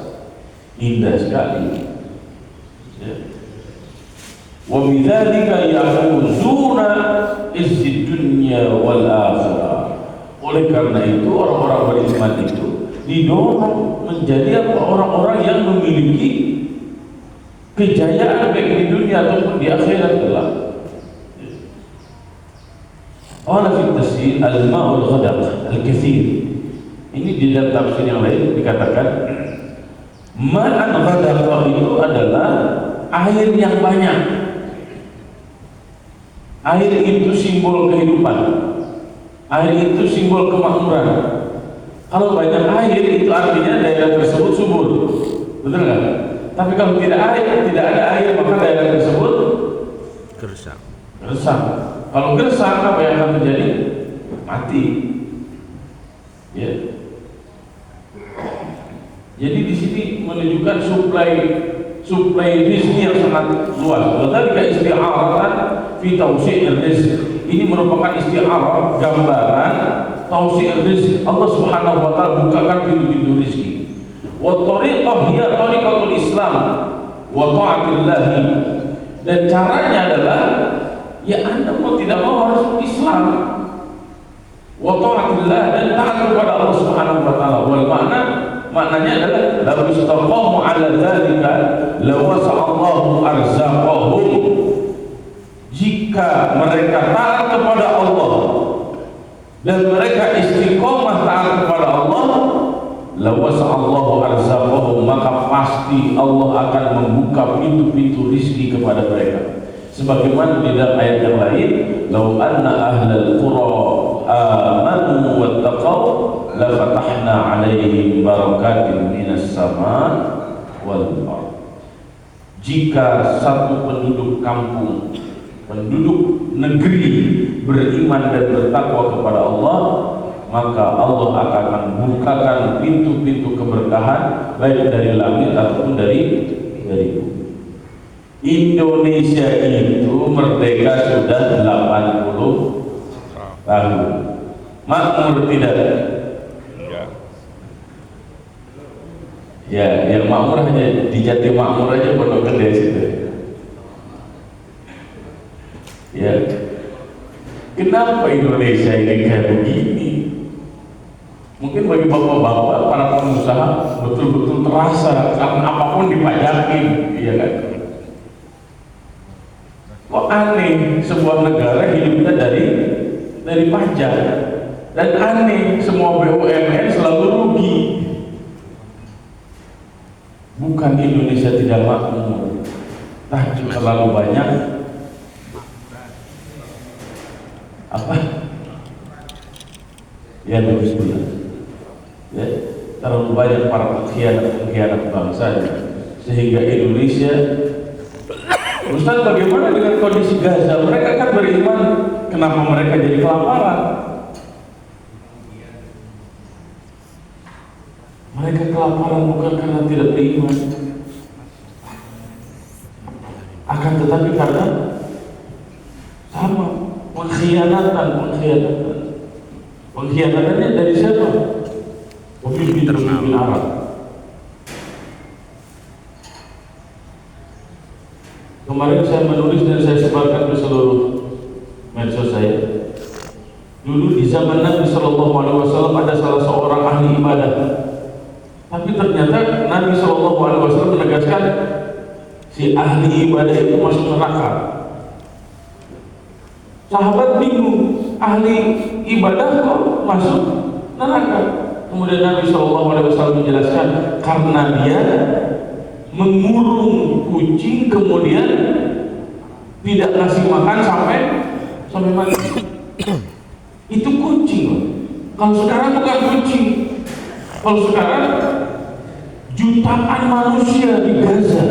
Indah sekali. Ya. Wa bidzalika yahuzuna izid dunya wal akhirah. Oleh karena itu orang-orang beriman itu didorong menjadi orang-orang yang memiliki kejayaan baik di dunia ataupun di akhirat kelak. Qala fi tafsir al-ma'ul ghadaq al-katsir. Ini di dalam tafsir yang lain dikatakan ma'an ghadaqa itu adalah air yang banyak. Air itu simbol kehidupan. Air itu simbol kemakmuran. Kalau banyak air itu artinya daerah tersebut subur. Betul nggak? Tapi kalau tidak ada air maka daerah tersebut gersang. Kalau gersang apa yang akan terjadi? Mati. Ya. Jadi di sini menunjukkan suplai suplai rezeki yang sangat luas. Wadhalika isti'aratan fi tausi'ir rizq. Ini merupakan isti'arah, gambaran tausi'ir rizq. Allah Subhanahu wa taala bukakan pintu-pintu rezeki. Wa tariqah hiya tariqatul Islam wa ta'atillah. Dan caranya adalah ya Anda mau tidak mau harus Islam. Wa ta'atillah, dan taat kepada Allah Subhanahu wa taala. Wal maknanya adalah law istaqamu 'ala dzalika lawasa'allahu arzaqahum. Jika mereka taat kepada Allah dan mereka istiqomah taat kepada Allah, lawasa'allahu arzaqahum, maka pasti Allah akan membuka pintu-pintu rizki kepada mereka. Sebagaimana di dalam ayat yang lain, law anna ahlal qura amanu wattaqaw la fatahna 'alaihim barakatin minas sama' wal ardh. Jika satu penduduk kampung, penduduk negeri beriman dan bertakwa kepada Allah, maka Allah akan membukakan pintu-pintu keberkahan baik dari langit ataupun dari bumi. Indonesia itu merdeka sudah 80 tahun. Makmur tidak? Ya, yang makmur hanya di Jati Makmur aja, Pondok Gede situ. Ya, kenapa Indonesia ini kayak begini? Mungkin bagi bapak-bapak, para pengusaha betul-betul terasa karena apapun dipajakin, iya kan? Kok aneh sebuah negara hidupnya dari pajak, dan aneh semua BUMN selalu rugi. Bukan Indonesia tidak makmur, tapi terlalu banyak apa? Ya begitulah. Ya, terlalu banyak para pengkhianat bangsa, sehingga Indonesia. Ustaz, bagaimana dengan kondisi Gaza? Mereka kan beriman, kenapa mereka jadi kelaparan? Mereka kelaparan bukan karena tidak beriman, akan tetapi karena sama pengkhianatannya dari siapa? Pemimpin Arab. Kemarin saya menulis dan saya sebarkan ke seluruh medsos saya. Dulu di zaman Nabi Shallallahu Alaihi Wasallam ada salah seorang ahli ibadah, tapi ternyata Nabi Shallallahu Alaihi Wasallam menegaskan si ahli ibadah itu masuk neraka. Sahabat bingung, ahli ibadah kok masuk neraka? Kemudian Nabi Shallallahu Alaihi Wasallam menjelaskan karena dia mengurung kucing kemudian tidak ngasih makan sampai mati. Itu kucing. Kalau sekarang bukan kucing. Kalau sekarang jutaan manusia di Gaza,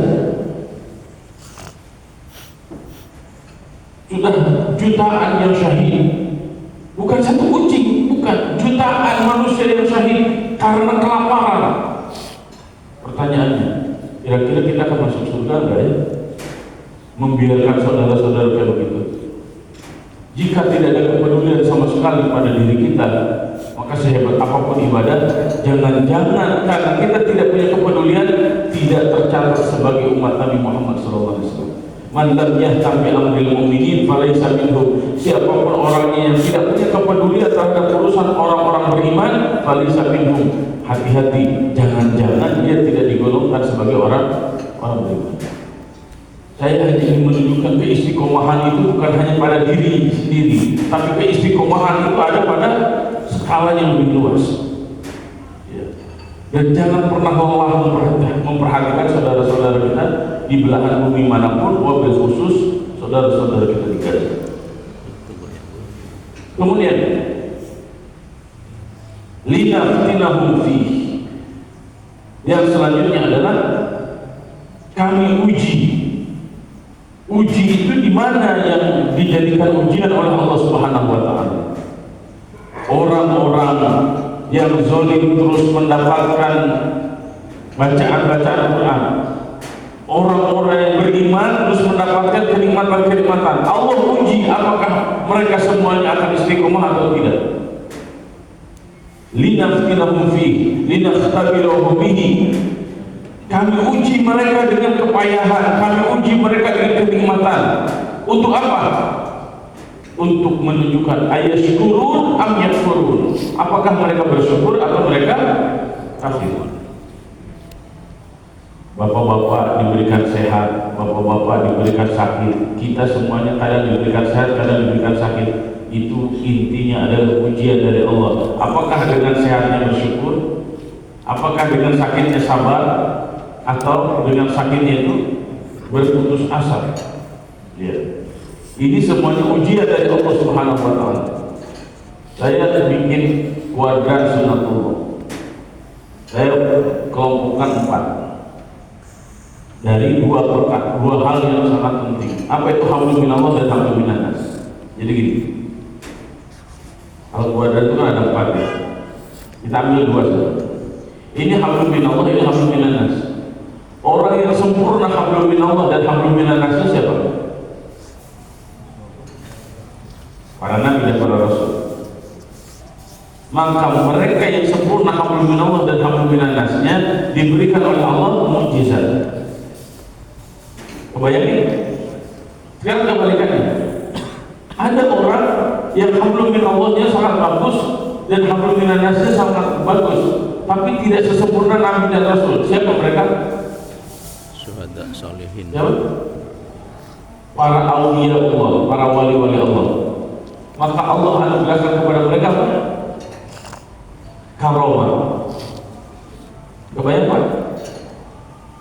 sudah jutaan yang syahid. Bukan satu kucing, bukan, jutaan manusia yang syahid karena kelaparan. Pertanyaannya, kira-kira kita akan masuk surga enggak ya? Membiarkan saudara-saudara kayak begitu. Jika tidak ada kepedulian sama sekali pada diri kita, maka sehebat apapun ibadah, jangan-jangan karena kita tidak punya kepedulian, tidak tercatat sebagai umat Nabi Muhammad SAW. Man lam yahtam bi amril mu'minin falaysa minhum. Siapapun orangnya yang tidak punya kepedulian terhadap urusan orang-orang beriman, falaysa minhum. Hati-hati, jangan-jangan dia tidak digolongkan sebagai orang beriman. Saya hanya ingin menunjukkan keistiqomahan itu bukan hanya pada diri sendiri, tapi keistiqomahan itu ada pada skala yang lebih luas. Dan jangan pernah lelah memperhatikan saudara-saudara kita di belahan bumi manapun, wabil khusus saudara-saudara kita di Gaza. Kemudian linaftinahum fi, yang selanjutnya adalah kami uji. Uji itu di mana yang dijadikan ujian oleh Allah Subhanahu wa taala. Orang-orang yang zalim terus mendapatkan bacaan-bacaan Quran. orang-orang yang beriman terus mendapatkan kenikmatan-kenikmatan. Allah uji apakah mereka semuanya akan istiqomah atau tidak. Linaftinahum fihi, linaftabirahum bihi. Kami uji mereka dengan kepayahan, kami uji mereka dengan kenikmatan. Untuk apa? Untuk menunjukkan ayashkurun am yakfurun. Apakah mereka bersyukur atau mereka kafir? Bapak-bapak diberikan sehat, bapak-bapak diberikan sakit, kita semuanya kadang diberikan sehat, kadang diberikan sakit. Itu intinya adalah ujian dari Allah. Apakah dengan sehatnya bersyukur? Apakah dengan sakitnya sabar? Atau dengan sakitnya itu berputus asa? Ya. Ini semuanya ujian dari Allah Subhanahu wa Ta'ala. Saya bikin kuadran sunatullah. Saya kelompokkan 4 dari 2 perkara, 2 hal yang sangat penting. Apa itu hablum minallah dan hablum minannas? Jadi gini, kalau kuadran itu kan ada 4 ya. Kita ambil 2 saja. Ini hablum minallah, ini hablum minannas. Orang yang sempurna hablum minallah dan hablum minannas itu siapa? Para nabi dan para rasul. Maka mereka yang sempurna hablum minallah dan hablum minannasnya diberikan oleh Allah mukjizat. Kebayangin? Sekarang kebalikannya. Ada orang yang hablum minallahnya sangat bagus dan hablum minannasnya sangat bagus, tapi tidak sesempurna nabi dan rasul. Siapa mereka? Syuhada salihin. Siapa? Para auliya Allah, para wali-wali Allah. Maka Allah anugerahkan kepada mereka apa? Karomah. Kebayang Pak?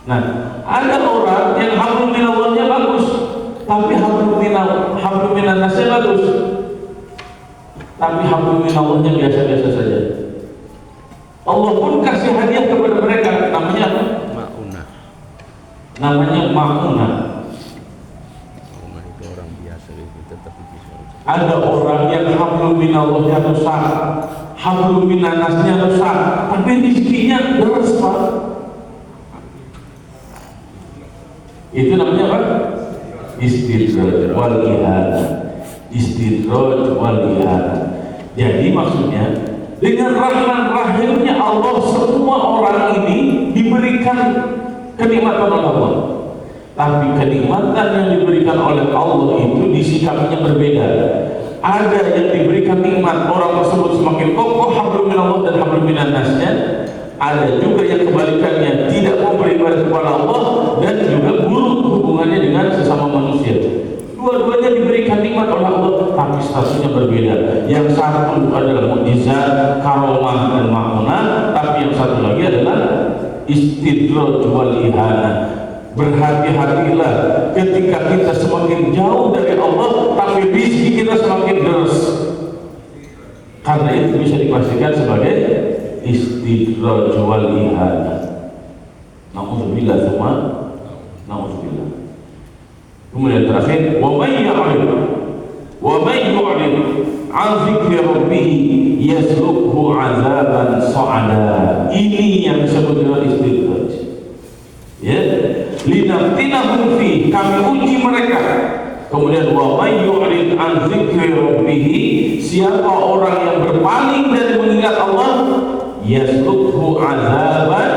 Nah, ada orang yang hablum minallahnya bagus, tapi hablum minannasnya bagus, tapi hablum minallahnya biasa-biasa saja. Allah pun kasih hadiah kepada mereka, namanya apa? Ma'unah. Namanya ma'unah. Ma'unah itu orang biasa itu tetapi bisa. Ada orang yang hablum minallahnya rusak, hablum minannasnya rusak, tapi rezekinya deres Pak. Itu namanya apa? Istidraj wal ihanah. Istidraj wal ihanah. Jadi maksudnya dengan rahman rahimnya Allah, semua orang ini diberikan kenikmatan oleh Allah. Tapi kenikmatan yang diberikan oleh Allah itu disikapinya berbeda. Ada yang diberikan nikmat, orang tersebut semakin kokoh hablum minallah dan hablum minannasnya. Ada juga yang kebalikannya, tidak mau beribadah kepada Allah dan juga buruk hubungannya dengan sesama manusia. Dua-duanya diberikan nikmat oleh Allah, tapi statusnya berbeda. Yang satu adalah mukjizat, karomah dan ma'unah, tapi yang satu lagi adalah istidraj wal ihanah. Berhati-hatilah ketika kita semakin jauh dari Allah, tapi rezeki kita semakin deres. Karena itu bisa dipastikan sebagai istidraj wal ihanah. Na'udzubillah semua. Na'udzubillah. Kemudian terakhir, wa may yu'rid an dzikri rabbih yaslukhu 'adzaban sa'ada. Ini yang disebut dengan istidraj. Ya, linaftinahum fi, kami uji mereka. Kemudian wa may yu'rid an dzikri rabbih, siapa orang yang berpaling dari mengingat Allah, yaslukhu 'adzaban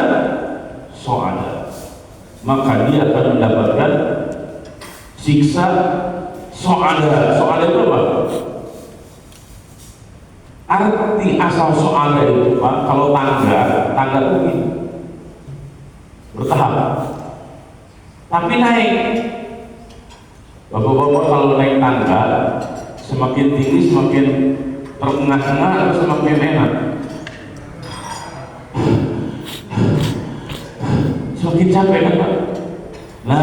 sa'ada, maka dia akan mendapatkan siksa so'ada. So'ada itu apa? Arti asal so'ada itu Pak, kalau tangga itu gini, bertahap, tapi naik. Bapak-bapak kalau naik tangga, semakin tinggi semakin terengah-engah atau semakin enak? Semakin capek kan Pak? Nah,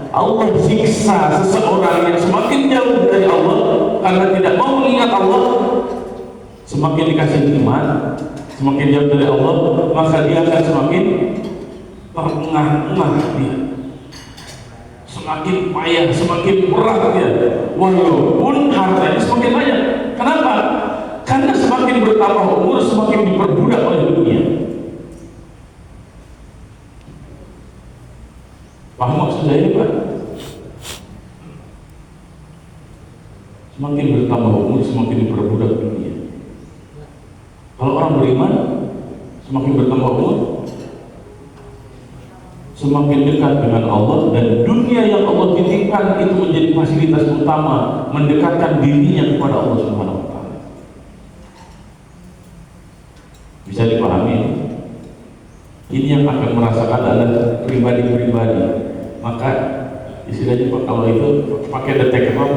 Allah siksa seseorang yang semakin jauh dari Allah karena tidak mau mengingat Allah. Semakin dikasih iman, semakin jauh dari Allah, maka dia akan semakin terengah-engah dia, semakin payah, semakin berat dia, walaupun hartanya semakin banyak. Kenapa? Karena semakin bertambah umur, semakin diperbudak oleh dunia. saya Pak. Semakin bertambah umur, semakin diperbudak dunia. Kalau orang beriman, semakin bertambah umur, semakin dekat dengan Allah, dan dunia yang Allah titipkan itu menjadi fasilitas utama mendekatkan dirinya kepada Allah Subhanahu wa Ta'ala. Bisa dipahami? Ini yang akan merasakan adalah pribadi-pribadi. Maka istilahnya Pak, kalau itu pakai detektor,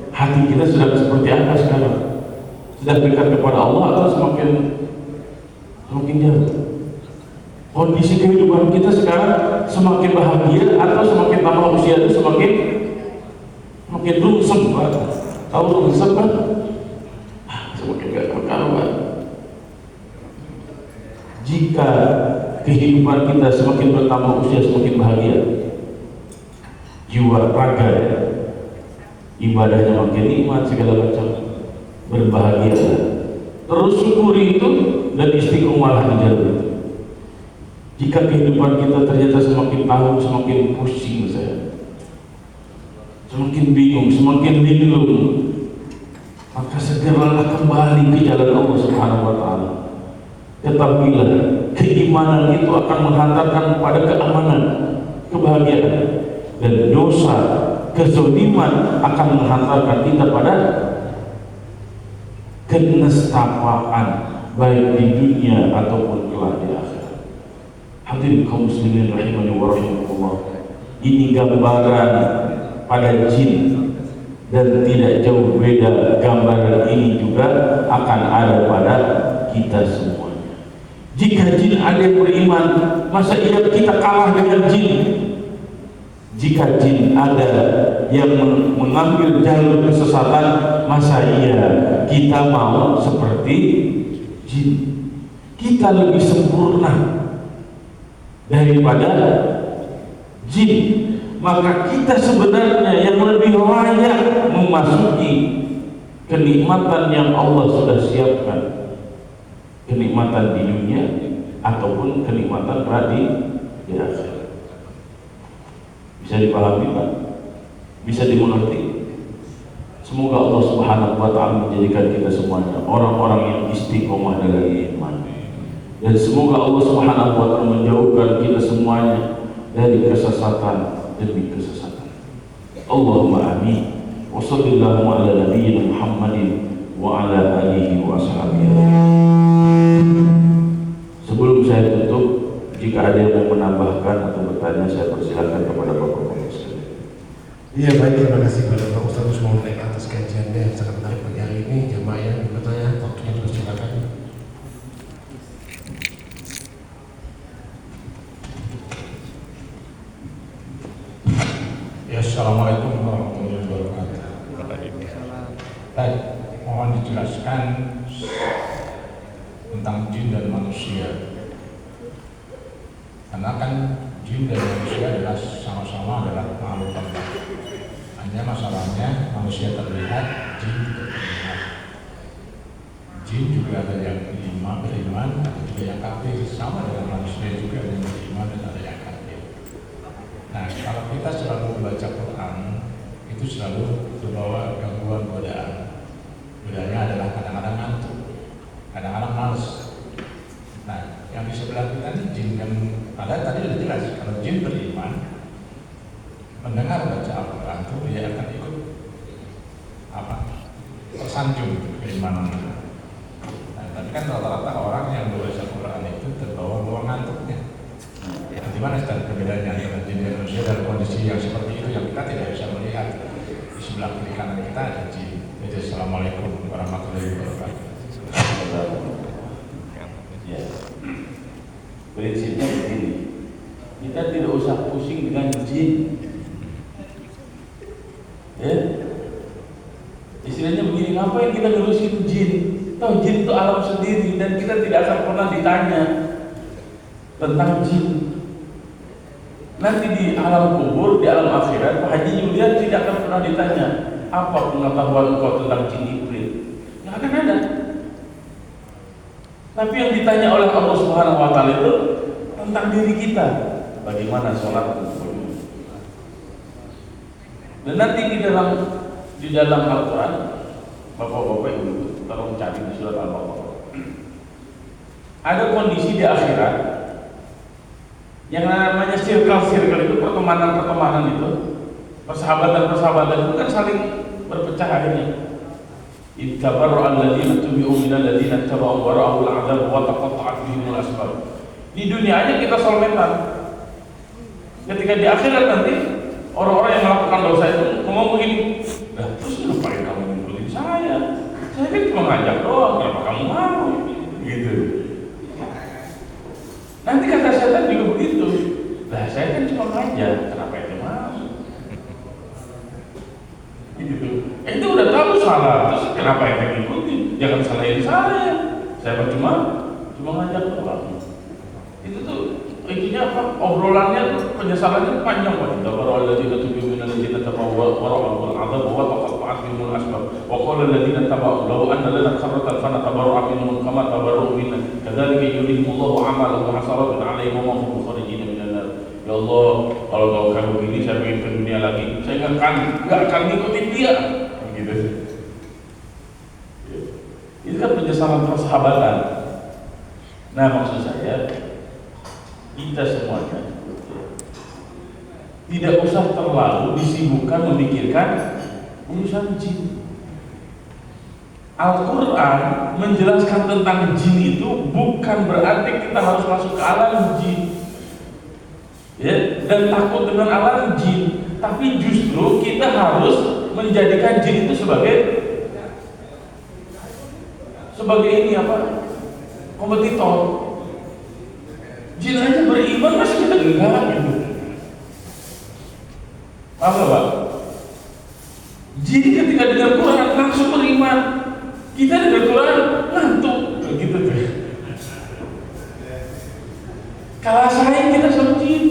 hati kita sudah seperti apa sekarang? Sudah dekat kepada Allah atau semakin jauh? Kondisi kehidupan kita sekarang semakin bahagia atau semakin tambah usia itu semakin rungsem Pak? Tahu rungsem Pak? Semakin gak berkaruan. Jika kehidupan kita semakin bertambah usia, semakin bahagia, jiwa raga ya, ibadahnya makin nikmat, segala macam, berbahagia. Terus syukuri itu dan istiqomah di jalan itu. Jika kehidupan kita ternyata semakin tahun semakin pusing saya, semakin bingung, semakin linglung, maka segeralah kembali ke jalan Allah Subhanahu wa Ta'ala. Ketahuilah, keimanan itu akan menghantarkan pada keamanan, kebahagiaan, dan dosa, kezaliman akan menghantarkan kita pada kenestapaan, baik di dunia ataupun kelak di akhirat. Hadirin kaum muslimin rahimani wa rahimakumullah, ini gambaran pada jin, dan tidak jauh beda gambaran ini juga akan ada pada kita semuanya. Jika jin ada yang beriman, masa iya kita kalah dengan jin? Jika jin ada yang mengambil jalur kesesatan, masa iya kita mau seperti jin? Kita lebih sempurna daripada jin, maka kita sebenarnya yang lebih layak memasuki kenikmatan yang Allah sudah siapkan, kenikmatan di dunia ataupun kenikmatan di akhirat. Bisa dipahami Pak? Bisa dimengerti? Semoga Allah Subhanahu wa Ta'ala menjadikan kita semuanya orang-orang yang istiqomah dalam iman, dan semoga Allah Subhanahu wa Ta'ala menjauhkan kita semuanya dari kesesatan demi kesesatan. Allahumma amin. Wa sallallahu ala nabiyyina Muhammadin wa ala alihi wa ashabihi. Sebelum saya tutup, jika ada yang mau menambahkan atau bertanya, saya persilakan kepada Bapak-Bapak sekalian. Iya, baik, terima kasih kepada Pak Ustaz Usman atas kajiannya yang sangat menarik pagi hari ini. Jemaah yang bertanya, waktunya dipersilakan. Ya, assalamualaikum warahmatullahi wabarakatuh. Baik, mohon dijelaskan tentang jin dan manusia. Karena kan jin dan manusia adalah sama-sama adalah makhluk Allah. Hanya masalahnya manusia terlihat, jin tidak terlihat. Jin juga ada yang beriman, ada juga yang kafir. Sama dengan manusia juga ada yang beriman dan ada yang kafir. Nah, kalau kita selalu membaca Quran, itu selalu terbawa gangguan godaan. Godaannya adalah kadang-kadang ngantuk, kadang-kadang males. Nah, yang di sebelah kita ini jin kan, padahal tadi sudah jelas kalau jin beriman, mendengar baca Al-Quran itu dia akan ikut tersanjung keimanan itu. Nah, tapi kan rata-rata orang yang membaca Al-Quran itu terbawa ngantuknya. Di mana secara perbedaannya antara jin dan manusia dalam kondisi yang seperti itu yang kita tidak bisa melihat? Di sebelah kiri kanan kita ada jin. Jadi assalamualaikum warahmatullahi wabarakatuh. Ya. Prinsipnya begini, kita tidak usah pusing dengan jin. Ya, istilahnya begini, ngapain kita ngurusin jin? Tahu jin itu alam sendiri dan kita tidak akan pernah ditanya tentang jin. Nanti di alam kubur, di alam akhirat, Pak Haji Julian tidak akan pernah ditanya apa pengetahuan engkau tentang jin iblis. Nggak akan ada. Tapi yang ditanya oleh Allah Subhanahu wa Ta'ala itu tentang diri kita. Bagaimana sholat? Dan nanti di dalam Al-Quran, bapak-bapak ibu tolong cari di surat Al-Baqarah. Ada kondisi di akhirat yang namanya circle itu, pertemanan itu, persahabatan itu kan saling berpecah akhirnya. Ittabarra alladziina tubi'u minal ladziina taba'u wa ra'awul 'adzab wa taqatta'at bihimul asbab. Di dunia aja kita solmetan. Ketika di akhirat nanti orang-orang yang melakukan dosa itu ngomong begini, "Lah, terus ngapain kamu ngikutin saya? Saya kan cuma ngajak doang, kenapa kamu mau?" Gitu. Nanti kata setan juga begitu. "Lah, saya kan cuma ngajak, kenapa itu mau?" Gitu. Itu udah tahu salah, terus kenapa yang ngikutin? Jangan salahin saya. Saya cuma ngajak doang. Itu tuh intinya apa? Obrolannya, penyesalannya panjang banget. Tabarra'al ladzina tubi'u minal ladzina taba'u wa ra'awul 'adzab wa taqatta'at bihimul asbab. Wa qala alladzina taba'u law anna lana karratan fanatabarra'a minhum kama tabarra'u minna. Kadzalika yurihimullahu 'amalahum hasaratun 'alaihim wa ma hum kharijin minan nar. Ya Allah, kalau kau kamu gini saya pengen ke dunia lagi. Saya nggak akan ngikutin dia. Gitu. Itu kan penyesalan persahabatan. Nah, maksud saya, kita semuanya tidak usah terlalu disibukkan memikirkan urusan jin. Al-Quran menjelaskan tentang jin itu bukan berarti kita harus masuk ke alam jin, ya, dan takut dengan alam jin, tapi justru kita harus menjadikan jin itu sebagai ini apa? Kompetitor. Jin aja beriman, masih kita enggak gitu. Paham gak, Pak? Jin ketika dengar Quran langsung beriman. Kita dengar Quran ngantuk, gitu tuh. Kalah saing kita sama jin.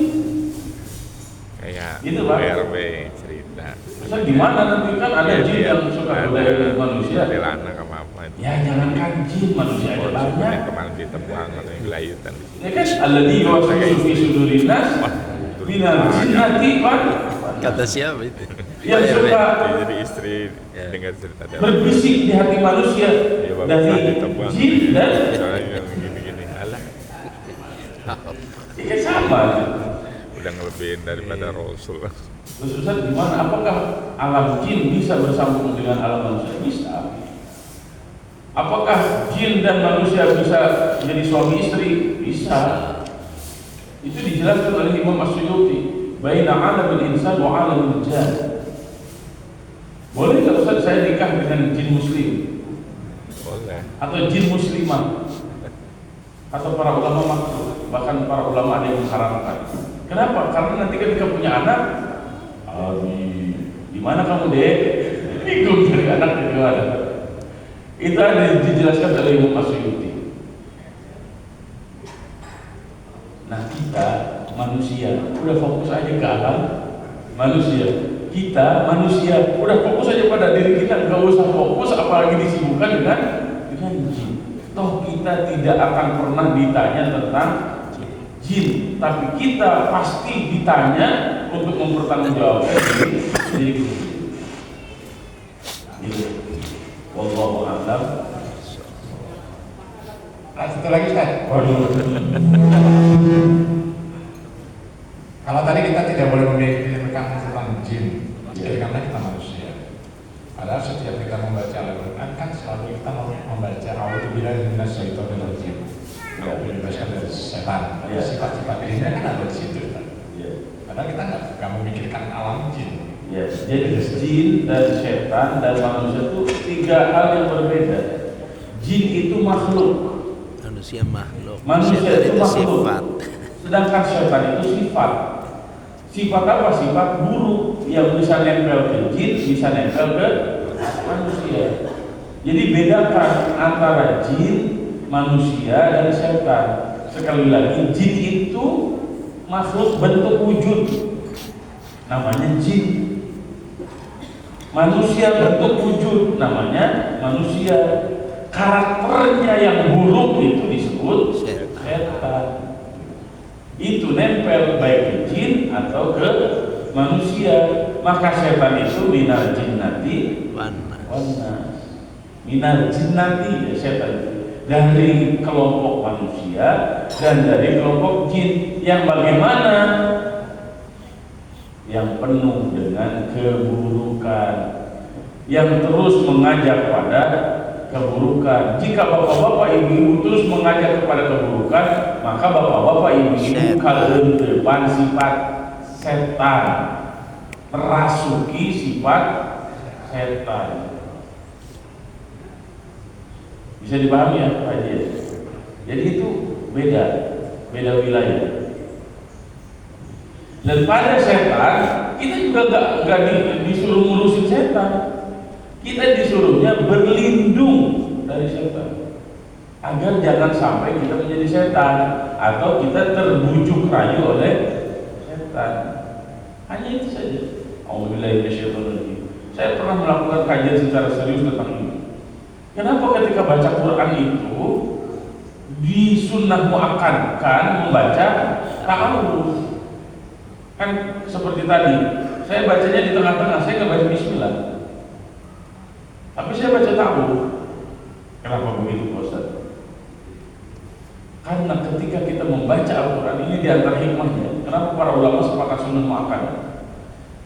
Kayak gitu, Pak. RW cerita. Terus gimana nanti kan ada jin yang suka berdaya dengan manusia. Ada anak sama apa itu. Ya jangankan jin, manusia aja banyak. Kemarin di Tebuang atau yang gelayutan. Ya kan, alladzi yuwaswisu fi sudurin nas minal jinnati wan. Kata siapa itu? Yang suka Jadi istri dengar cerita dia. berbisik di hati manusia dari jin dan Soalnya yang gini-gini, alah ya sama. udah ngelebihin daripada Rasul. Terus Ustaz, gimana? Apakah alam jin bisa bersambung dengan alam manusia? Bisa. Apakah jin dan manusia bisa jadi suami istri? Bisa. Itu dijelaskan oleh Imam As-Suyuti. Baina alamil insan wa alamil jan. Boleh nggak Ustaz saya nikah dengan jin muslim? Boleh. Atau jin muslimah? Atau para ulama makruh, bahkan para ulama ada yang mengharamkan. Kenapa? Karena nanti ketika punya anak, di mana kamu dek? Bingung dari anak dari mana? Itu ada dijelaskan oleh Imam As-Suyuti. Nah kita manusia udah fokus aja ke alam manusia. Kita manusia udah fokus aja pada diri kita, nggak usah fokus apalagi disibukkan dengan jin. Toh kita tidak akan pernah ditanya tentang jin, tapi kita pasti ditanya untuk mempertanggungjawabkan diri kita. Gitu. Wallahu a'lam. Satu lagi Ustaz. Kalau tadi kita tidak boleh memikirkan tentang jin, karena kita manusia. Padahal setiap kita membaca Al-Quran kan selalu kita membaca A'udzubillahi minasyaitonir rajim. Tidak bebaskan dari setan. Sifat-sifat dirinya kan ada di situ. Padahal kita nggak memikirkan alam jin. Ya, jadi jin dan setan dan manusia itu tiga hal yang berbeda. Jin itu makhluk, Manusia makhluk. manusia Setan itu makhluk. sifat. Sedangkan setan itu sifat. Sifat apa? Sifat buruk yang bisa nempel ke jin, bisa nempel ke manusia. Jadi bedakan antara jin, manusia, dan setan. Sekali lagi, jin itu makhluk bentuk wujud, namanya jin. Manusia bentuk wujud, namanya manusia. Karakternya yang buruk itu disebut setan. Itu nempel baik ke jin atau ke manusia. maka setan itu minal jinnati Wana. minal jinnati, ya, setan dari kelompok manusia dan dari kelompok jin yang bagaimana, yang penuh dengan keburukan, yang terus mengajak pada keburukan. Jika bapak-bapak ibu-ibu terus mengajak kepada keburukan, maka bapak-bapak ibu-ibu kalian depan sifat setan, merasuki sifat setan. Bisa dipahami ya Pak Haji? Jadi itu beda wilayah. Dan pada setan kita juga nggak disuruh ngurusin setan, kita disuruhnya berlindung dari setan agar jangan sampai kita menjadi setan atau kita terbujuk rayu oleh setan. Hanya itu saja. Alhamdulillah. Saya pernah melakukan kajian secara serius tentang ini. Kenapa ketika baca Quran itu disunnah muakadkan membaca ta'awudz? Kan seperti tadi, saya bacanya di tengah-tengah, saya nggak baca bismillah, tapi saya baca ta'awudz. Kenapa begitu Pak Ustaz? Karena ketika kita membaca Al-Quran, ini di antara hikmahnya, kenapa para ulama sepakat sunnah muakkad?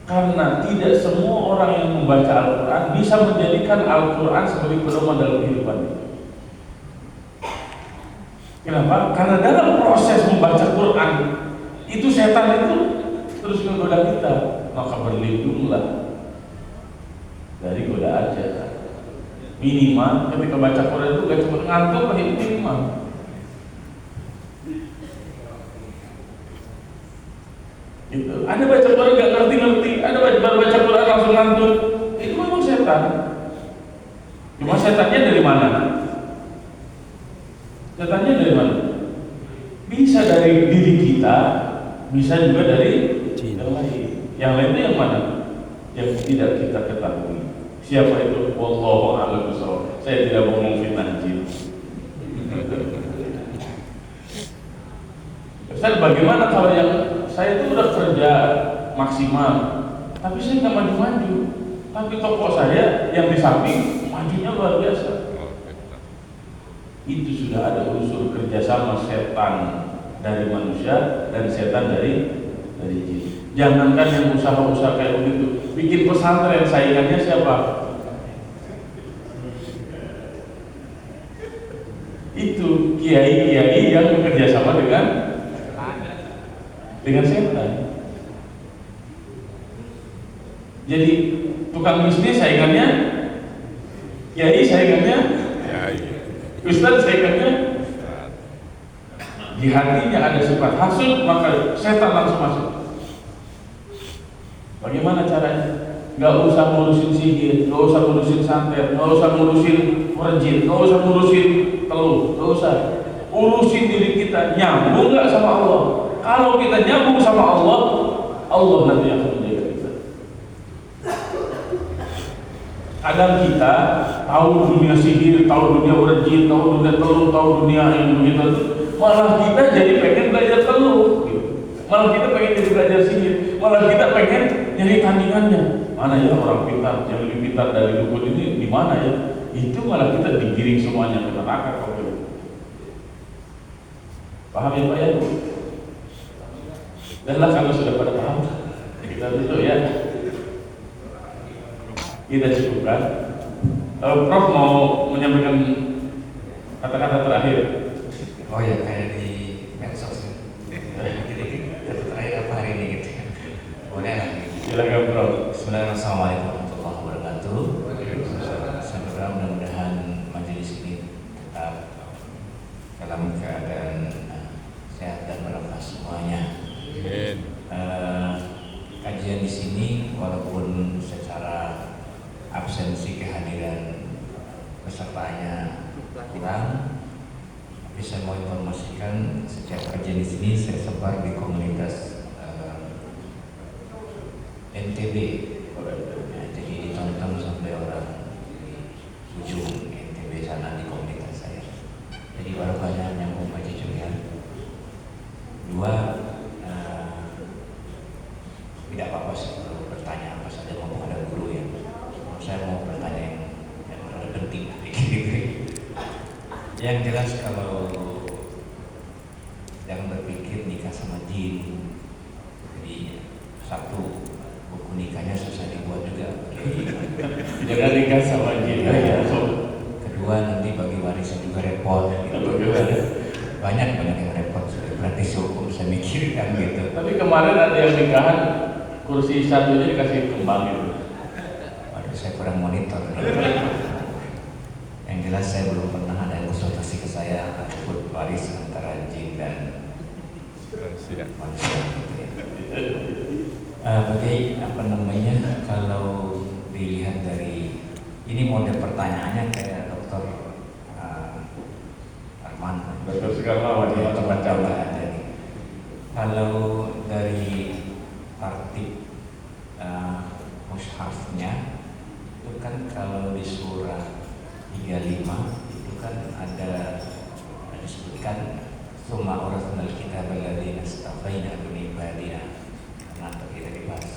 Karena tidak semua orang yang membaca Al-Quran bisa menjadikan Al-Quran sebagai pedoman dalam kehidupannya. Kenapa? Karena dalam proses membaca Quran itu setan itu terus menggoda kita, maka berlindunglah dari godaan setan. Minimal ketika baca Quran itu gak cuma ngantuk, minimal. Gitu. Ada baca Quran gak ngerti-ngerti, ada baca Quran langsung ngantuk, itu memang setan. Cuma setannya dari mana? Setannya dari mana? Bisa dari diri kita, bisa juga dari yang lain. Yang lain itu yang mana? Yang tidak kita ketahui. Siapa itu? Wallahu a'lam bishawab. Saya tidak mau memfitnah jin. Ustaz, bagaimana kalau yang saya itu udah kerja maksimal, tapi saya nggak maju-maju, tapi toko saya yang di samping majunya luar biasa. Itu sudah ada unsur kerjasama setan dari manusia dan setan dari jin. Jangankan yang usaha-usaha kayak begitu, bikin pesantren saingannya siapa? Itu kiai-kiai yang bekerjasama dengan setan. Jadi tukang bisnis saingannya kiai, saingannya ustaz, saingannya. Di hatinya ada sifat hasud, maka setan langsung masuk. Bagaimana caranya? Gak usah ngurusin sihir, gak usah ngurusin santet, gak usah ngurusin merjin, gak usah ngurusin teluh, gak usah. Urusin diri kita, nyambung gak sama Allah. Kalau kita nyambung sama Allah, Allah nanti akan menjaga kita. Kadang kita tahu dunia sihir, tahu dunia merjin, tahu dunia teluh, tahu dunia yang begitu, malah kita jadi pengen belajar teluh, malah kita pengen jadi belajar sihir, malah kita pengen nyari tandingannya. Mana ya orang pintar yang lebih pintar dari dukun ini, di mana ya? Itu malah kita digiring semuanya ke neraka. Paham ya Pak ya? Dan lah kalau sudah pada paham, kita tutup ya. Kita cukupkan. Prof mau menyampaikan kata-kata terakhir. Oh ya, kayak di medsos ya. Jadi terakhir apa hari ini gitu. Boleh lah. Silakan Prof. Bismillahirrahmanirrahim. Assalamualaikum warahmatullahi wabarakatuh. Saya berharap mudah-mudahan majelis ini tetap dalam keadaan sehat dan barokah semuanya. Kajian di sini walaupun secara absensi kehadiran pesertanya kurang, tapi saya mau informasikan sejak kajian di sini saya sebar di komunitas NTB, ya, jadi ditonton sampai orang di ujung NTB sana di komunitas saya. Jadi barokahnya nyambung Pak Cucu ya. Dua, tidak apa-apa sih kalau bertanya apa Yang jelas kalau jangan berpikir nikah sama jin. Jadi satu, buku nikahnya susah dibuat juga. Jangan nikah sama jin. Ya. Kedua, nanti bagi warisan juga repot. Gitu. Banyak yang repot. Berarti hukum saya mikirkan gitu. Tapi kemarin ada yang nikahan kursi satunya dikasih kembang gitu. Waduh, saya kurang monitor. Yang jelas saya belum pernah ada yang konsultasi ke saya ataupun waris antara jin dan manusia. Apa namanya, kalau dilihat dari ini mode pertanyaannya kayak dokter Arman. Betul sekali lawan macam-macam. Kalau dari tartib mushafnya itu kan kalau di surah 35 itu kan ada disebutkan summa awrasnal kitaba alladziina istafaina min ibadina, karena kita dibahas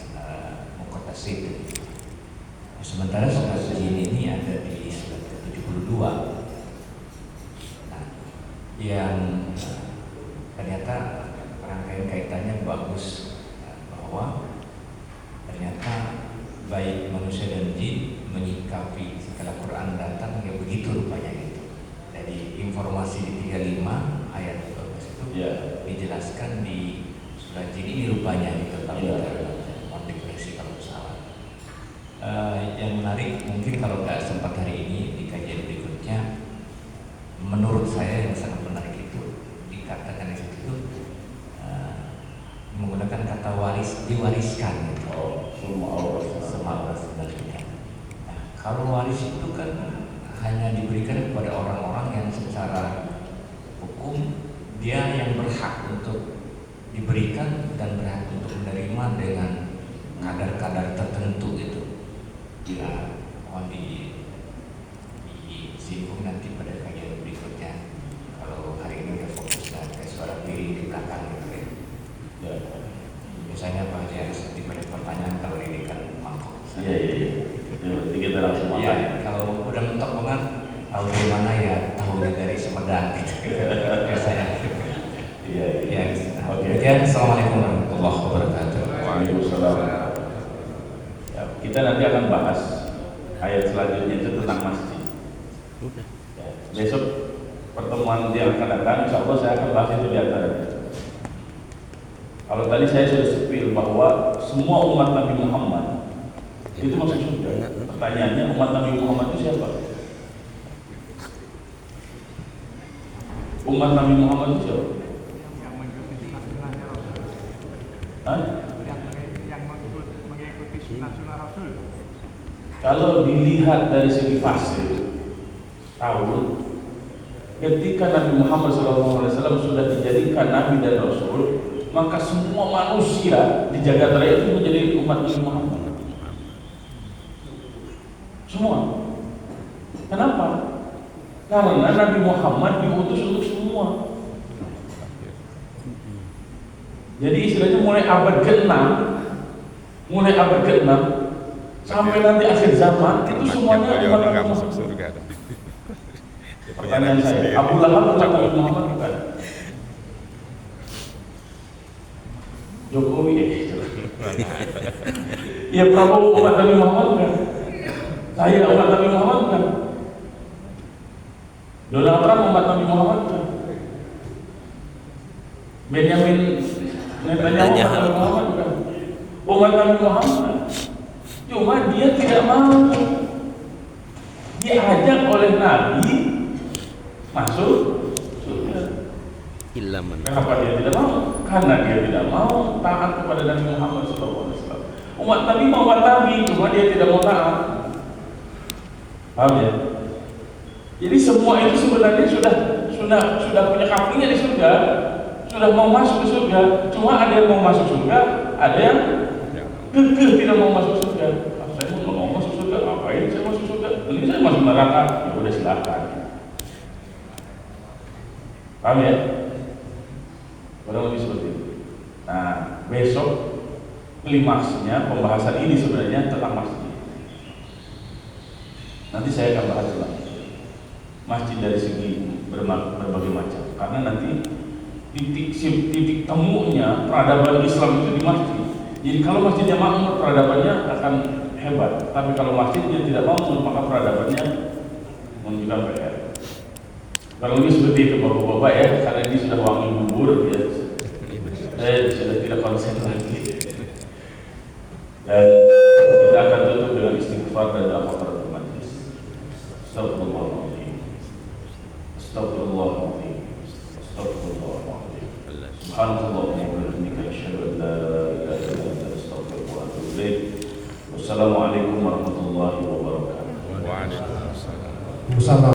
muqtasid. Sementara surat jin ini ada di surat ke-72. Nah, yang ternyata rangkaian kaitannya bagus, bahwa ternyata baik manusia dan jin menyikapi setelah Quran datang ya begitu rupanya gitu. Jadi informasi di 35 ayat 12 itu dijelaskan di surat jin ini rupanya gitu. Kalau konfigurasi kalau salah. Yang menarik mungkin kalau nggak sempat hari ini di kajian berikutnya, menurut saya yang sangat menarik itu dikatakan di situ menggunakan kata waris, diwariskan gitu. Semua waris kita. Nah, kalau waris itu kan hanya diberikan kepada orang-orang yang secara hukum dia yang berhak untuk diberikan dan berhak untuk menerima dengan kadar-kadar tertentu itu. Bila mohon disinggung nanti pada kajian berikutnya. Kalau hari ini udah fokus ke suara piring di belakang gitu ya. Ya. Biasanya Pak Haji harus pada pertanyaan kalau ini kan mangkok. Iya. Jadi kita langsung makan. Ya, kalau udah mentok banget, tahu dari mana ya? Tahunya dari Sumedang gitu. Biasanya. Iya. Oke. Assalamualaikum warahmatullahi wabarakatuh. Waalaikumsalam. Ya, kita nanti akan bahas ayat selanjutnya itu tentang masjid. Ya, besok pertemuan yang akan datang, insya Allah saya akan bahas itu di antaranya. Kalau tadi saya sudah sepil bahwa semua umat Nabi Muhammad itu masuk surga. Pertanyaannya, umat Nabi Muhammad itu siapa? Umat Nabi Muhammad itu siapa? Yang mengikuti sunnah Rasul. Kalau dilihat dari segi fase tahun, ketika Nabi Muhammad SAW sudah dijadikan Nabi dan Rasul, maka semua manusia di jagat raya itu menjadi umat Nabi Muhammad. Semua. Kenapa? Karena Nabi Muhammad diutus untuk semua. Jadi istilahnya mulai abad ke-6 sampai nanti akhir zaman itu semuanya umat Nabi Muhammad. Pertanyaan saya, Abu Lahab umat Nabi Muhammad bukan? Jokowi ya Prabowo umat Nabi Muhammad kan? Saya umat Nabi Muhammad kan? Donald Trump umat Nabi Muhammad kan? Benjamin Netanyahu umat Nabi Muhammad kan? Umat Nabi Muhammad. Cuma dia tidak mau. Diajak oleh Nabi masuk surga. Kenapa dia tidak mau? Karena dia tidak mau taat kepada Nabi Muhammad SAW. Umat Nabi mau Nabi, cuma dia tidak mau taat. Paham ya? Jadi semua itu sebenarnya sudah punya kakinya di surga, sudah mau masuk ke surga. Cuma ada yang mau masuk surga, ada yang kekeh tidak mau masuk surga. Saya mau masuk surga, ngapain saya masuk surga? Ini saya masuk neraka. Ya udah silakan. Paham ya? Kurang lebih seperti itu. Nah, besok klimaksnya pembahasan ini sebenarnya tentang masjid. Nanti saya akan bahas lagi masjid dari segi berbagai macam. Karena nanti titik temunya peradaban Islam itu di masjid. Jadi kalau masjidnya makmur, peradabannya akan hebat. Tapi kalau masjidnya tidak makmur, maka peradabannya menunjukkan PR. Kalau ini seperti itu bapak-bapak ya, karena ini sudah wangi bubur ya, saya sudah tidak konsen lagi. Dan kita akan tutup dengan istighfar dan doa kafaratul majlis. Astagfirullahaladzim, astagfirullahaladzim, astagfirullahaladzim. Subhanallah wa bihamdihi, asyhadu an la ilaha illa anta, astaghfiruka wa atubu ilaik. Wassalamualaikum warahmatullahi wabarakatuh. Waalaikumsalam. Bersama